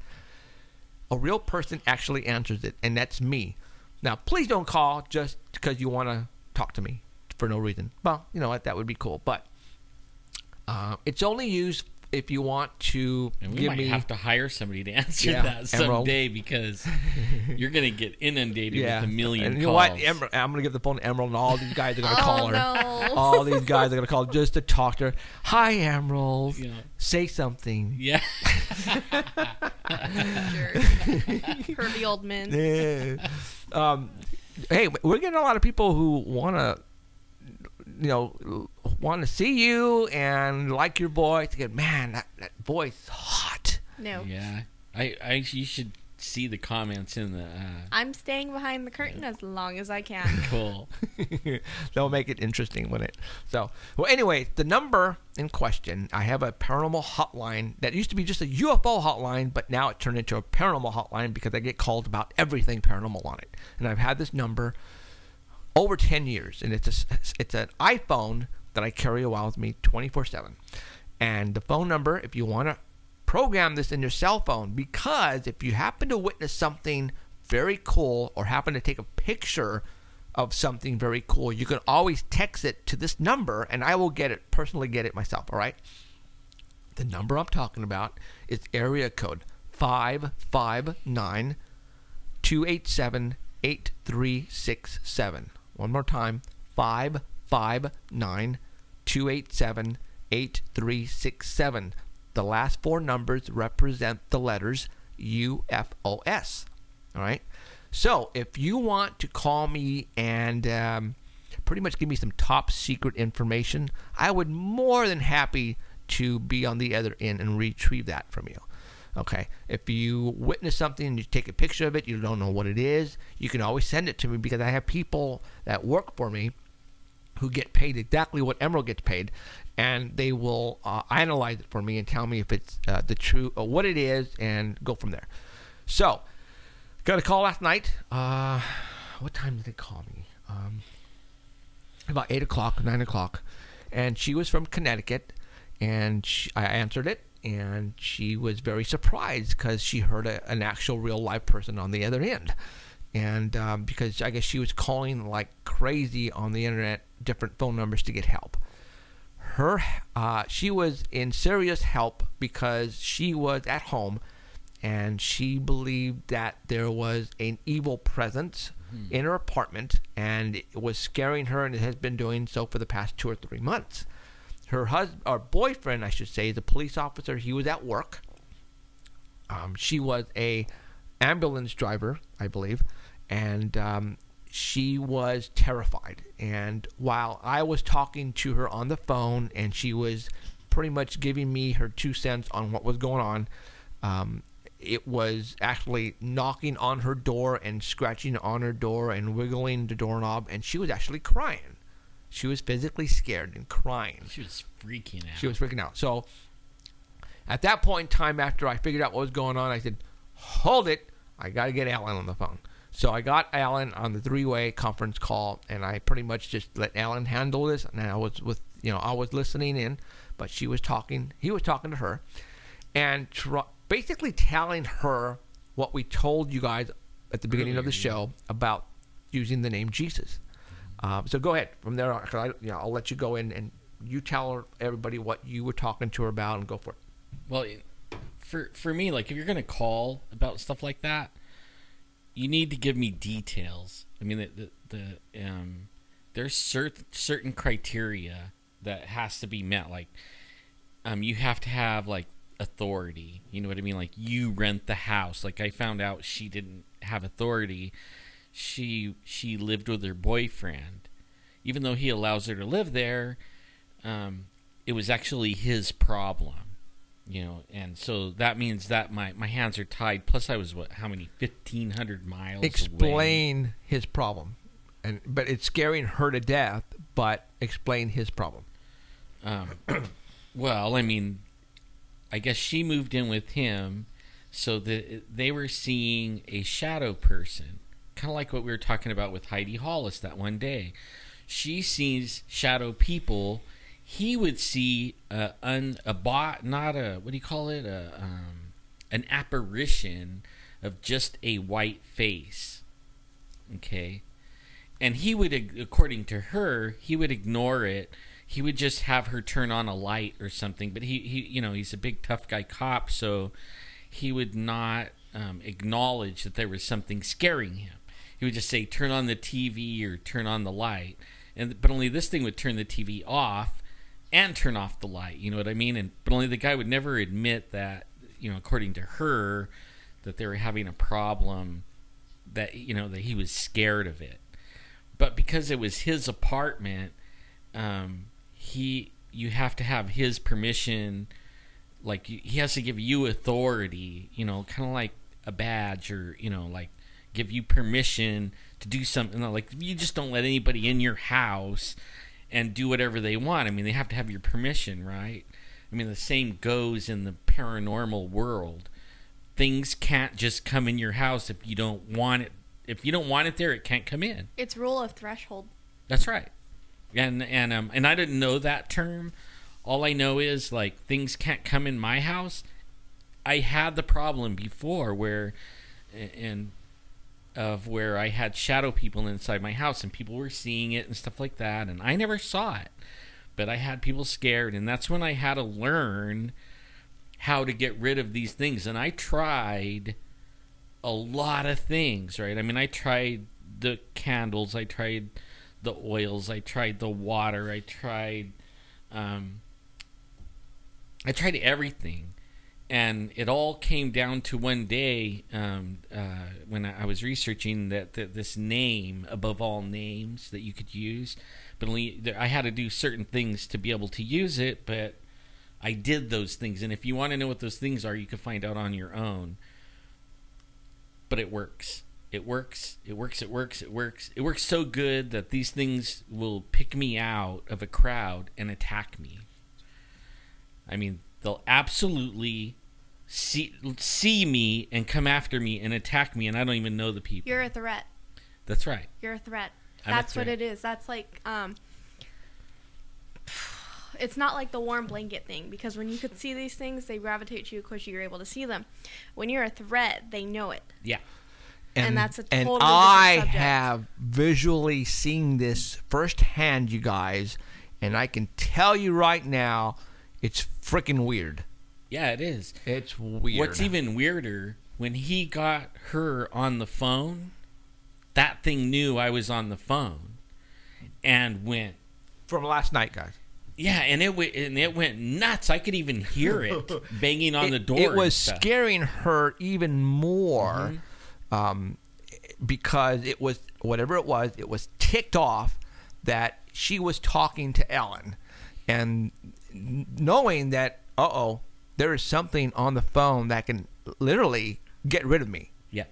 a real person actually answers it, and that's me. Now, please don't call just because you want to talk to me for no reason. Well, you know what? That would be cool. But it's only used if you want to and we give might me... have to hire somebody to answer that someday, because you're going to get inundated with a million and calls. You know what? I'm going to give the phone to Emerald, and all these guys are going to call her. No. All these guys are going to call just to talk to her. Hi, Emerald. Yeah. Say something. Yeah. Curvy old men. Yeah. Hey, we're getting a lot of people who want to see you and like your voice. Get, man, that voice is hot. No. Yeah. You should see the comments in the... I'm staying behind the curtain as long as I can. Cool. That'll make it interesting, wouldn't it? So, well, anyway, the number in question, I have a paranormal hotline that used to be just a UFO hotline, but now it turned into a paranormal hotline because I get called about everything paranormal on it. And I've had this number over 10 years, and it's an iPhone that I carry around with me 24/7. And the phone number, if you want to program this in your cell phone, because if you happen to witness something very cool or happen to take a picture of something very cool, you can always text it to this number, and I will personally get it myself. All right. The number I'm talking about is area code 559-287-8367. One more time, 559-287-8367. The last 4 numbers represent the letters UFOS. All right. So if you want to call me and pretty much give me some top secret information, I would more than happy to be on the other end and retrieve that from you. Okay. If you witness something and you take a picture of it, you don't know what it is, you can always send it to me, because I have people that work for me who get paid exactly what Emerald gets paid, and they will analyze it for me and tell me if it's the true what it is, and go from there. So, got a call last night. What time did they call me? About 8 o'clock, 9 o'clock, and she was from Connecticut, and I answered it, and she was very surprised because she heard an actual real live person on the other end. And because I guess she was calling like crazy on the internet, different phone numbers to get help. she was in serious help because she was at home and she believed that there was an evil presence in her apartment, and it was scaring her, and it has been doing so for the past 2 or 3 months. Her boyfriend, I should say, is a police officer. He was at work. She was a ambulance driver, I believe, and she was terrified. And while I was talking to her on the phone, and she was pretty much giving me her 2 cents on what was going on, it was actually knocking on her door and scratching on her door and wiggling the doorknob, and she was actually crying. She was physically scared and crying. She was freaking out. So at that point in time, after I figured out what was going on, I said, hold it. I got to get Alan on the phone. So I got Alan on the 3-way conference call, and I pretty much just let Alan handle this. And I was I was listening in, but he was talking to her, and basically telling her what we told you guys at the beginning of the show about using the name Jesus. So go ahead from there. I'll let you go in and you tell everybody what you were talking to her about, and go for it. Well, for me, like, if you're gonna call about stuff like that, you need to give me details. I mean, there's certain criteria that has to be met. Like, you have to have like authority. You know what I mean? Like, you rent the house. Like, I found out she didn't have authority. She lived with her boyfriend, even though he allows her to live there. It was actually his problem, and so that means that my hands are tied. Plus, I was 1,500 miles Explain away. his problem, but it's scaring her to death. But explain his problem. Well, I mean, I guess she moved in with him, so that they were seeing a shadow person, kind of like what we were talking about with Heidi Hollis that one day. She sees shadow people. He would see an apparition of just a white face. Okay, and he would, according to her, he would ignore it. He would just have her turn on a light or something. But he's a big tough guy cop, so he would not acknowledge that there was something scaring him. He would just say, turn on the TV or turn on the light. But only this thing would turn the TV off and turn off the light. You know what I mean? But only the guy would never admit that, according to her, that they were having a problem, that, that he was scared of it. But because it was his apartment, you have to have his permission. Like, he has to give you authority, kind of like a badge, or like give you permission to do something. Like, you just don't let anybody in your house and do whatever they want. I mean, they have to have your permission, right? I mean, the same goes in the paranormal world. Things can't just come in your house if you don't want it. If you don't want it there, it can't come in. It's rule of threshold. That's right. And I didn't know that term. All I know is, like, things can't come in my house. I had the problem before where I had shadow people inside my house, and people were seeing it and stuff like that, and I never saw it, but I had people scared, and that's when I had to learn how to get rid of these things. And I tried a lot of things, right? I mean, I tried the candles, I tried the oils, I tried the water, I tried everything. And it all came down to one day when I was researching that this name, above all names, that you could use, but only I had to do certain things to be able to use it. But I did those things, and if you want to know what those things are, you can find out on your own. But it works. It works. It works. It works. It works. It works so good that these things will pick me out of a crowd and attack me. I mean, they'll absolutely see me and come after me and attack me, and I don't even know the people. You're a threat. That's right. You're a threat. I'm a That's threat. what it is. That's like, it's not like the warm blanket thing, because when you could see these things, they gravitate to you because you're able to see them. When you're a threat, they know it. Yeah. And that's a totally different I subject. have visually seen this firsthand, you guys, And I can tell you right now, it's freaking weird. Yeah, it is. It's weird. What's even weirder, when he got her on the phone, that thing knew I was on the phone and went. From last night, guys. Yeah, and it went nuts. I could even hear it banging on the door. It was scaring her even more because it was, whatever it was ticked off that she was talking to Ellen. And knowing that, there is something on the phone that can literally get rid of me. Yeah.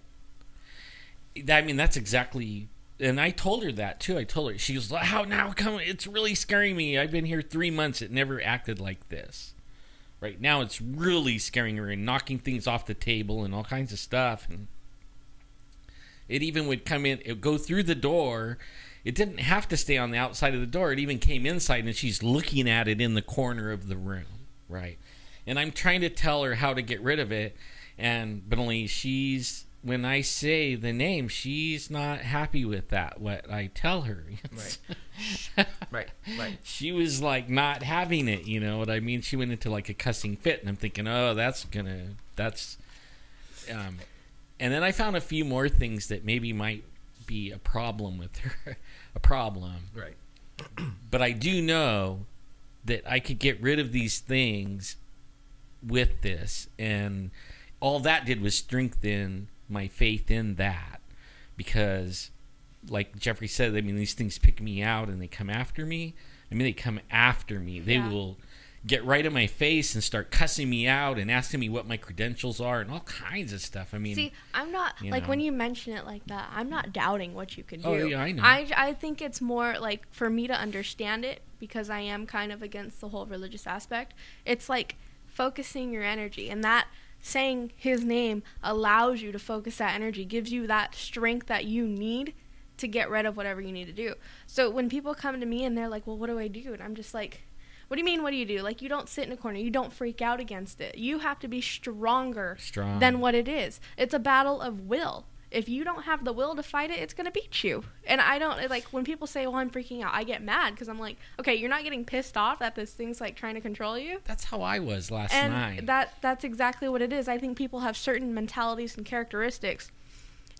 I mean, that's exactly... And I told her that, too. I told her. She was like, how now? Come, it's really scaring me. I've been here 3 months. It never acted like this. Right now, it's really scaring her and knocking things off the table and all kinds of stuff. And it even would come in, it would go through the door. It didn't have to stay on the outside of the door. It even came inside, and she's looking at it in the corner of the room. Right? And I'm trying to tell her how to get rid of it. But only she's... When I say the name, she's not happy with that, what I tell her. Right. Right. She was like not having it, you know what I mean? She went into like a cussing fit, and I'm thinking, and then I found a few more things that maybe might be a problem with her. A problem. Right. But I do know that I could get rid of these things with this, and all that did was strengthen my faith in that, because like Jeffrey said, I mean, these things pick me out and they come after me. I mean, they come after me. They will get right in my face and start cussing me out and asking me what my credentials are and all kinds of stuff. I mean, see, I'm not like, when you mention it like that, I'm not doubting what you could do. Oh yeah, I know. I think it's more like for me to understand it, because I am kind of against the whole religious aspect. It's like focusing your energy, and that saying his name allows you to focus that energy, gives you that strength that you need to get rid of whatever you need to do. So when people come to me and they're like, well, what do I do? And I'm just like, what do you mean, what do you do? Like, you don't sit in a corner. You don't freak out against it. You have to be stronger than what it is. It's a battle of will. If you don't have the will to fight it, it's going to beat you. And I don't, like, when people say, well, I'm freaking out, I get mad because I'm like, okay, you're not getting pissed off that this thing's, like, trying to control you? That's how I was last night. And that's exactly what it is. I think people have certain mentalities and characteristics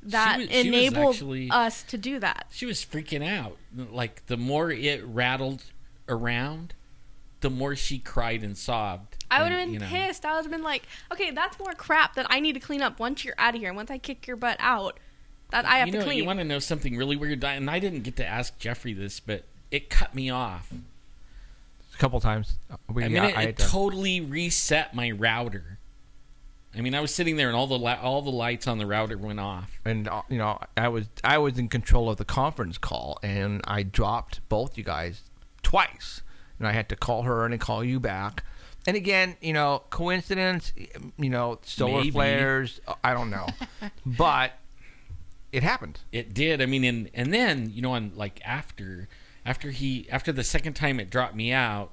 that enable us to do that. She was freaking out. Like, the more it rattled around, the more she cried and sobbed. I would have been pissed. I would have been like, okay, that's more crap that I need to clean up once you're out of here. Once I kick your butt out, that I have to clean. You want to know something really weird? And I didn't get to ask Jeffrey this, but it cut me off. A couple times. It totally reset my router. I mean, I was sitting there and all the lights on the router went off. And I was in control of the conference call, and I dropped both you guys twice. And I had to call her and then call you back. And again, coincidence, solar Maybe. flares, I don't know. But it happened. It did. I mean, and then, on like after the second time it dropped me out,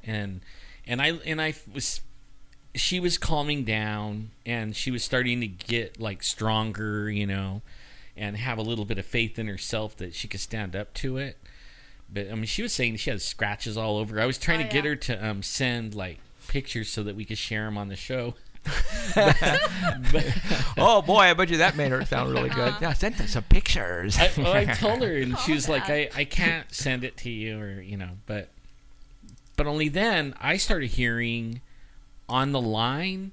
she was calming down, and she was starting to get like stronger, and have a little bit of faith in herself that she could stand up to it. But I mean, she was saying she has scratches all over. I was trying to get her to send like pictures so that we could share them on the show. Oh boy, I bet you that made her sound really good. Yeah, send us some pictures. I told her, and she was like, I can't send it to you, or but only then I started hearing on the line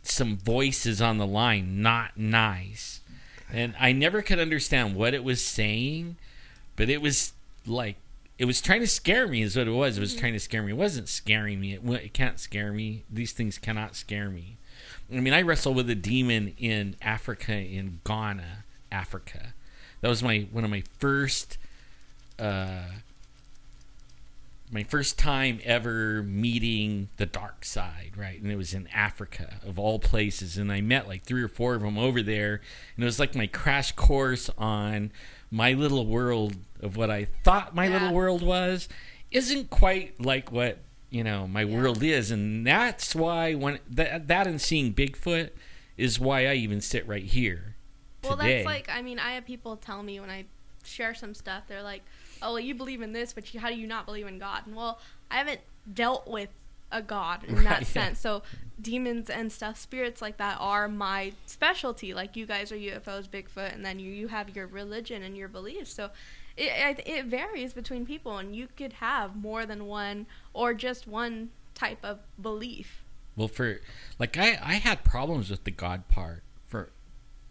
some voices on the line, not nice, and I never could understand what it was saying, but it was like, it was trying to scare me is what it was. It was trying to scare me. It wasn't scaring me. It can't scare me. These things cannot scare me. I mean, I wrestled with a demon in Africa, in Ghana, Africa. That was one of my first time ever meeting the dark side, right? And it was in Africa, of all places. And I met like 3 or 4 of them over there. And it was like my crash course on my little world of what I thought my little world was. Isn't quite like what, my world is. And that's why that and seeing Bigfoot is why I even sit right here today. Well, that's like, I mean, I have people tell me when I share some stuff. They're like, oh, well, you believe in this, but how do you not believe in God? And, well, I haven't dealt with a God in that sense. So demons and stuff, spirits like that are my specialty. Like you guys are UFOs, Bigfoot, and then you have your religion and your beliefs. So it varies between people, and you could have more than one or just one type of belief. Well, I had problems with the God part for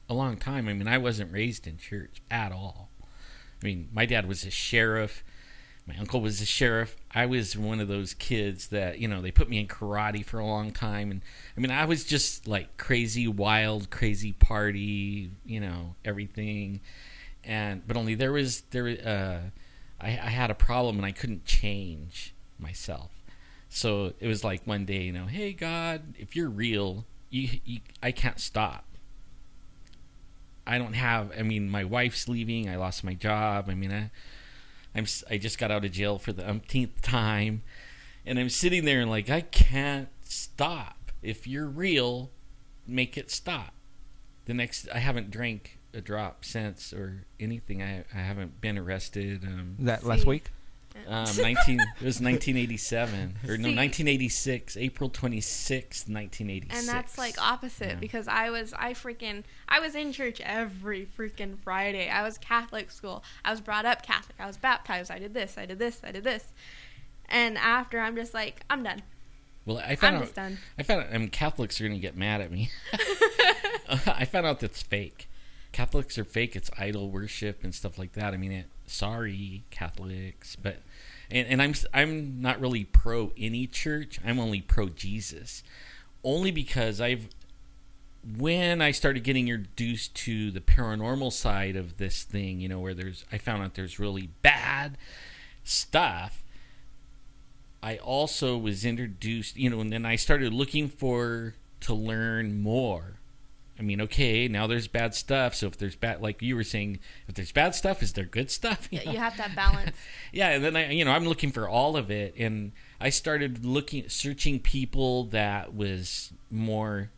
a long time. I mean, I wasn't raised in church at all. I mean, my dad was a sheriff. My uncle was a sheriff. I was one of those kids that, they put me in karate for a long time. And, I mean, I was just, like, crazy, wild, crazy party, everything. But only I had a problem and I couldn't change myself. So it was like one day, hey, God, if you're real, I can't stop. My wife's leaving. I lost my job. I mean, I just got out of jail for the umpteenth time, and I'm sitting there and like, I can't stop. If you're real, make it stop. I haven't drank a drop since or anything. I haven't been arrested. That last week? It was 1987 or no, 1986, April 26th, 1986. And that's like opposite because I was in church every freaking Friday. I was Catholic school. I was brought up Catholic. I was baptized. I did this. And after, I'm just like, I'm done. Well, I'm just done. I found out Catholics are going to get mad at me. I found out that's fake. Catholics are fake. It's idol worship and stuff like that. I mean, sorry, Catholics, but and I'm not really pro any church. I'm only pro Jesus, only because when I started getting introduced to the paranormal side of this thing, where I found out there's really bad stuff. I also was introduced, and then I started looking to learn more. I mean, okay, now there's bad stuff. So if there's bad, like you were saying, if there's bad stuff, is there good stuff? You have to have balance. Yeah, and then I'm looking for all of it, and I started searching people that was more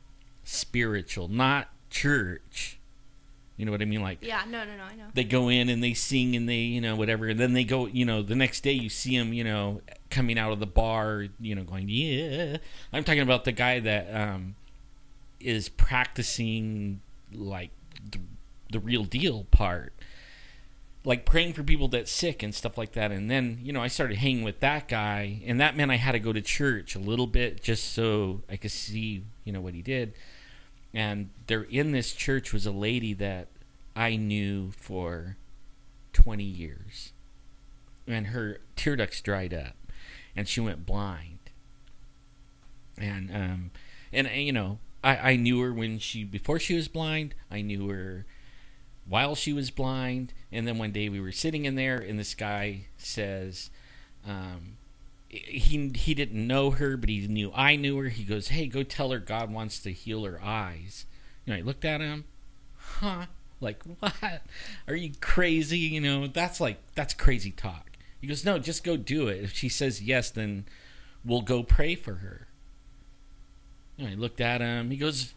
spiritual, not church. You know what I mean? Like, yeah, no, I know. They go in and they sing and they, whatever, and then they go, the next day you see them, coming out of the bar, going, yeah. I'm talking about the guy that is practicing like the real deal part, like praying for people that's sick and stuff like that. And then I started hanging with that guy, and that meant I had to go to church a little bit just so I could see what he did. And there in this church was a lady that I knew for 20 years, and her tear ducts dried up and she went blind. And I knew her before she was blind. I knew her while she was blind. And then one day we were sitting in there, and this guy says, he didn't know her, but he knew I knew her. He goes, hey, go tell her God wants to heal her eyes. I looked at him, like, what? Are you crazy? That's crazy talk. He goes, no, just go do it. If she says yes, then we'll go pray for her. I looked at him. He goes,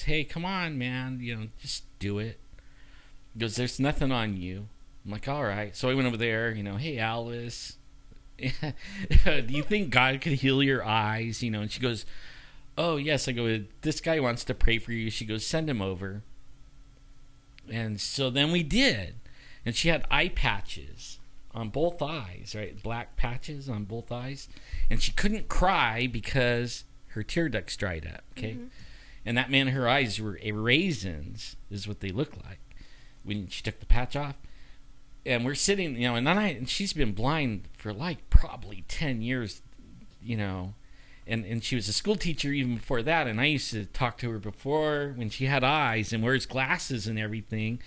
hey, come on, man. Just do it. He goes, there's nothing on you. I'm like, all right. So I went over there, hey, Alice, do you think God could heal your eyes? And she goes, oh, yes. I go, this guy wants to pray for you. She goes, send him over. And so then we did. And she had eye patches on both eyes, right? Black patches on both eyes. And she couldn't cry because her tear ducts dried up, okay? Mm-hmm. And that meant her eyes were raisins, is what they look like when she took the patch off. And we're sitting, and she's been blind for like probably 10 years, and she was a school teacher even before that. And I used to talk to her before when she had eyes and wears glasses and everything.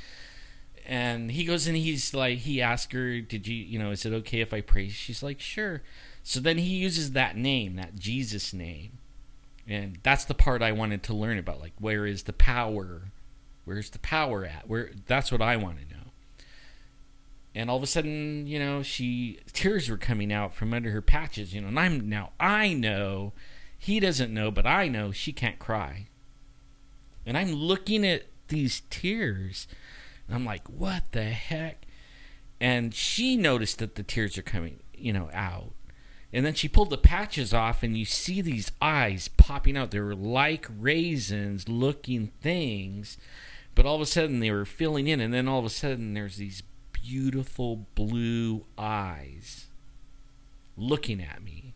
And he goes and he's like, he asked her, did you, is it okay if I pray? She's like, sure. So then he uses that name, that Jesus name. And that's the part I wanted to learn about. Like, where is the power? Where's the power at? That's what I want to know. And all of a sudden, tears were coming out from under her patches, and I know, he doesn't know, but I know she can't cry. And I'm looking at these tears, and I'm like, what the heck? And she noticed that the tears are coming, out. And then she pulled the patches off, and you see these eyes popping out. They were like raisins looking things, but all of a sudden they were filling in, and then all of a sudden there's these beautiful blue eyes looking at me.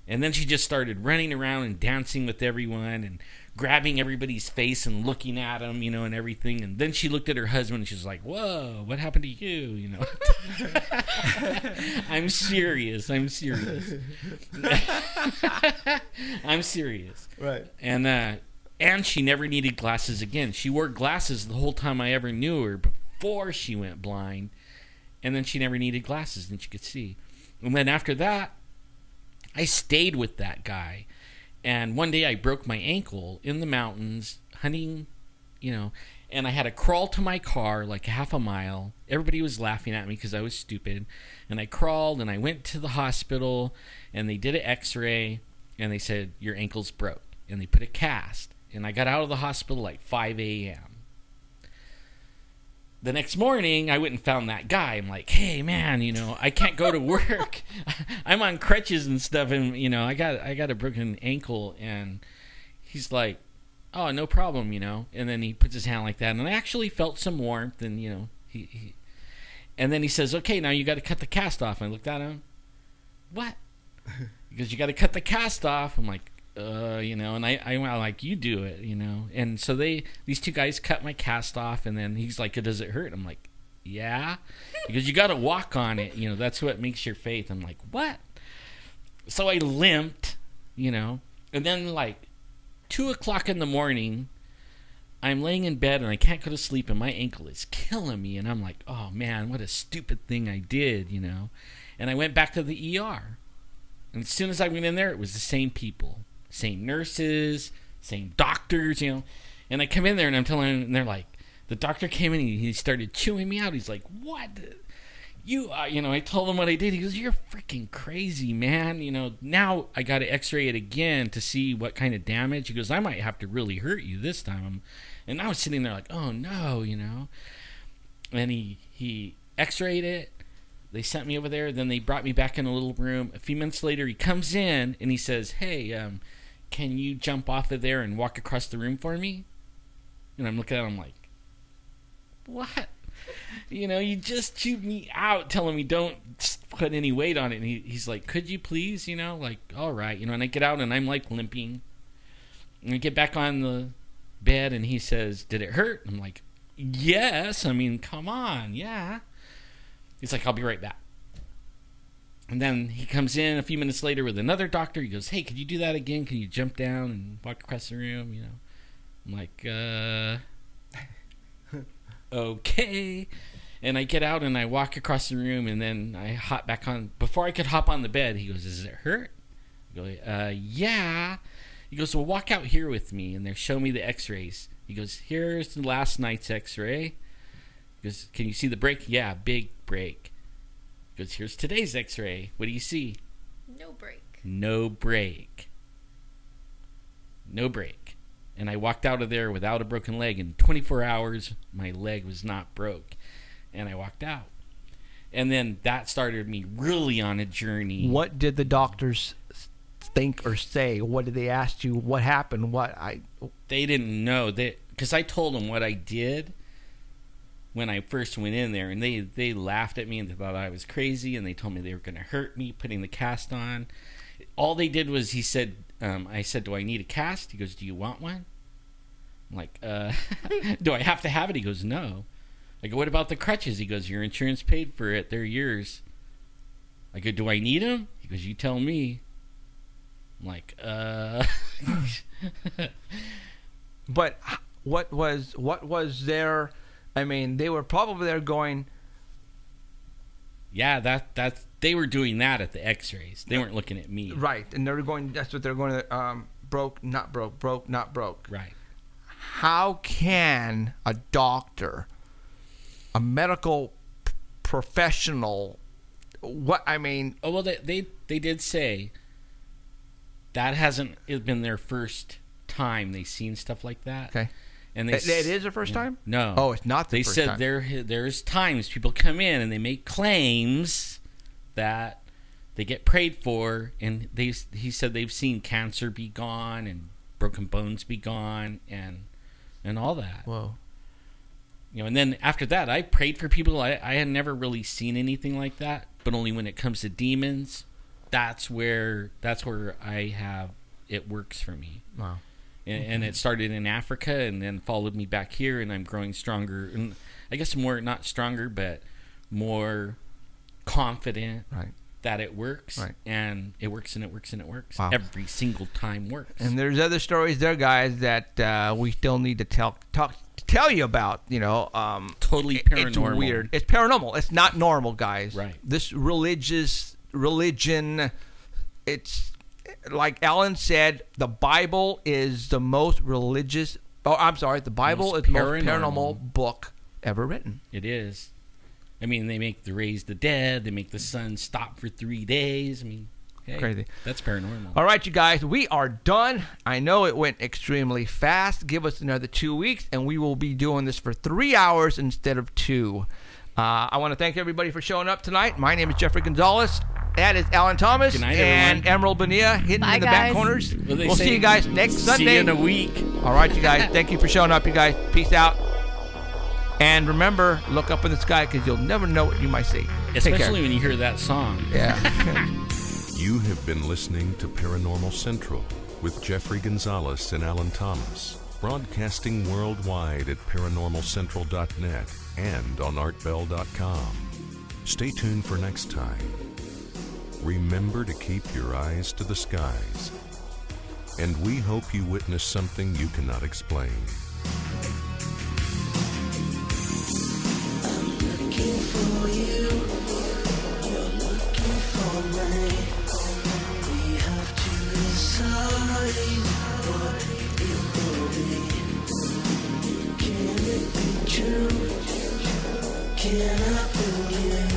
And then she just started running around and dancing with everyone and grabbing everybody's face and looking at them, and everything. And then she looked at her husband and she was like, "Whoa, what happened to you?" I'm serious. I'm serious. Right. And she never needed glasses again. She wore glasses the whole time I ever knew her before she went blind. And then she never needed glasses and she could see. And then after that, I stayed with that guy. And one day I broke my ankle in the mountains hunting, and I had to crawl to my car like half a mile. Everybody was laughing at me because I was stupid. And I crawled and I went to the hospital and they did an x-ray and they said, "Your ankle's broke." And they put a cast. And I got out of the hospital like 5 a.m. The next morning, I went and found that guy. I'm like, "Hey, man, I can't go to work. I'm on crutches and stuff, and I got a broken ankle." And he's like, "Oh, no problem, And then he puts his hand like that, and I actually felt some warmth, and he and then he says, "Okay, now you got to cut the cast off." And I looked at him. What? Because you got to cut the cast off. I'm like, and I went like, "You do it, And so these two guys cut my cast off, and then he's like, "Does it hurt?" I'm like, "Yeah." Because you got to walk on it, that's what makes your faith. I'm like, "What?" So I limped, and then like 2:00 in the morning, I'm laying in bed and I can't go to sleep, and my ankle is killing me, and I'm like, "Oh man, what a stupid thing I did," And I went back to the ER, and as soon as I went in there, it was the same people. Same nurses, same doctors, And I come in there and I'm telling them, and they're like, the doctor came in and he started chewing me out. He's like, "What? I told him what I did." He goes, "You're freaking crazy, man. Now I got to x-ray it again to see what kind of damage." He goes, "I might have to really hurt you this time." And I was sitting there like, "Oh no, And he x-rayed it. They sent me over there. Then they brought me back in a little room. A few minutes later, he comes in and he says, "Hey, can you jump off of there and walk across the room for me?" And I'm looking at him like, "What? You just chewed me out telling me don't put any weight on it." And he's like, "Could you please, like, all right." And I get out and I'm like limping. And I get back on the bed and he says, "Did it hurt?" I'm like, "Yes. Come on. Yeah." He's like, "I'll be right back." And then he comes in a few minutes later with another doctor. He goes, "Hey, could you do that again? Can you jump down and walk across the room?" I'm like, okay. And I get out and I walk across the room, and then I hop back on. Before I could hop on the bed, he goes, "Does it hurt?" I go, "Yeah." He goes, "Well, walk out here with me." And they show me the x-rays. He goes, "Here's the last night's x-ray." He goes, "Can you see the break?" "Yeah, big break." He goes, "Here's today's x-ray. What do you see?" No break. No break. No break. And I walked out of there without a broken leg. In 24 hours, my leg was not broke. And I walked out. And then that started me really on a journey. What did the doctors think or say? What did they ask you? What happened? They didn't know. Because I told them what I did when I first went in there, and they laughed at me and they thought I was crazy, and they told me they were going to hurt me putting the cast on. All they did was I said, "Do I need a cast?" He goes, "Do you want one?" I'm like, "Do I have to have it?" He goes, "No." I go, "What about the crutches?" He goes, "Your insurance paid for it. They're yours." I go, "Do I need them?" He goes, "You tell me." I'm like, But what was their... they were probably there going... Yeah, they were doing that at the x-rays. They weren't looking at me. Right, and they're going... That's what they're going to... broke, not broke, broke, not broke. Right. How can a doctor, a medical professional... Oh, well, they did say that hasn't been their first time they've seen stuff like that. Okay. And It is their first time? No. Oh, it's not the they first said time. there's times people come in and they make claims that they get prayed for, and he said they've seen cancer be gone and broken bones be gone and all that. Whoa. You know, and then after that, I prayed for people. I had never really seen anything like that, but only when it comes to demons, that's where it works for me. Wow. And it started in Africa and then followed me back here, and I'm growing stronger. And I guess more, not stronger, but more confident that it works. Right. And it works and it works and it works. Wow. Every single time works. And there's other stories there, guys, that we still need to tell you about. You know, totally paranormal. It's weird. It's paranormal. It's not normal, guys. Right. This religion, it's like Alan said, the Bible is the most religious. Oh, I'm sorry. The Bible is the most paranormal book ever written. It is. I mean, they raise the dead. They make the sun stop for 3 days. I mean, hey, crazy. That's paranormal. All right, you guys, we are done. I know it went extremely fast. Give us another 2 weeks, and we will be doing this for 3 hours instead of 2. I want to thank everybody for showing up tonight. My name is Jeffrey Gonzalez. That is Alan Thomas. Good night, and everyone. Emerald Bonilla hidden Bye, in the back guys. corners. We'll see you guys next Sunday. See you in a week. All right, you guys. Thank you for showing up, you guys. Peace out. And remember, look up in the sky because you'll never know what you might see. Especially when you hear that song. Yeah. You have been listening to Paranormal Central with Jeffrey Gonzalez and Alan Thomas, broadcasting worldwide at paranormalcentral.net and on artbell.com. Stay tuned for next time. Remember to keep your eyes to the skies. And we hope you witness something you cannot explain. Looking for you, you're looking for me. We have to decide what it will be. Can it be true? Can I believe?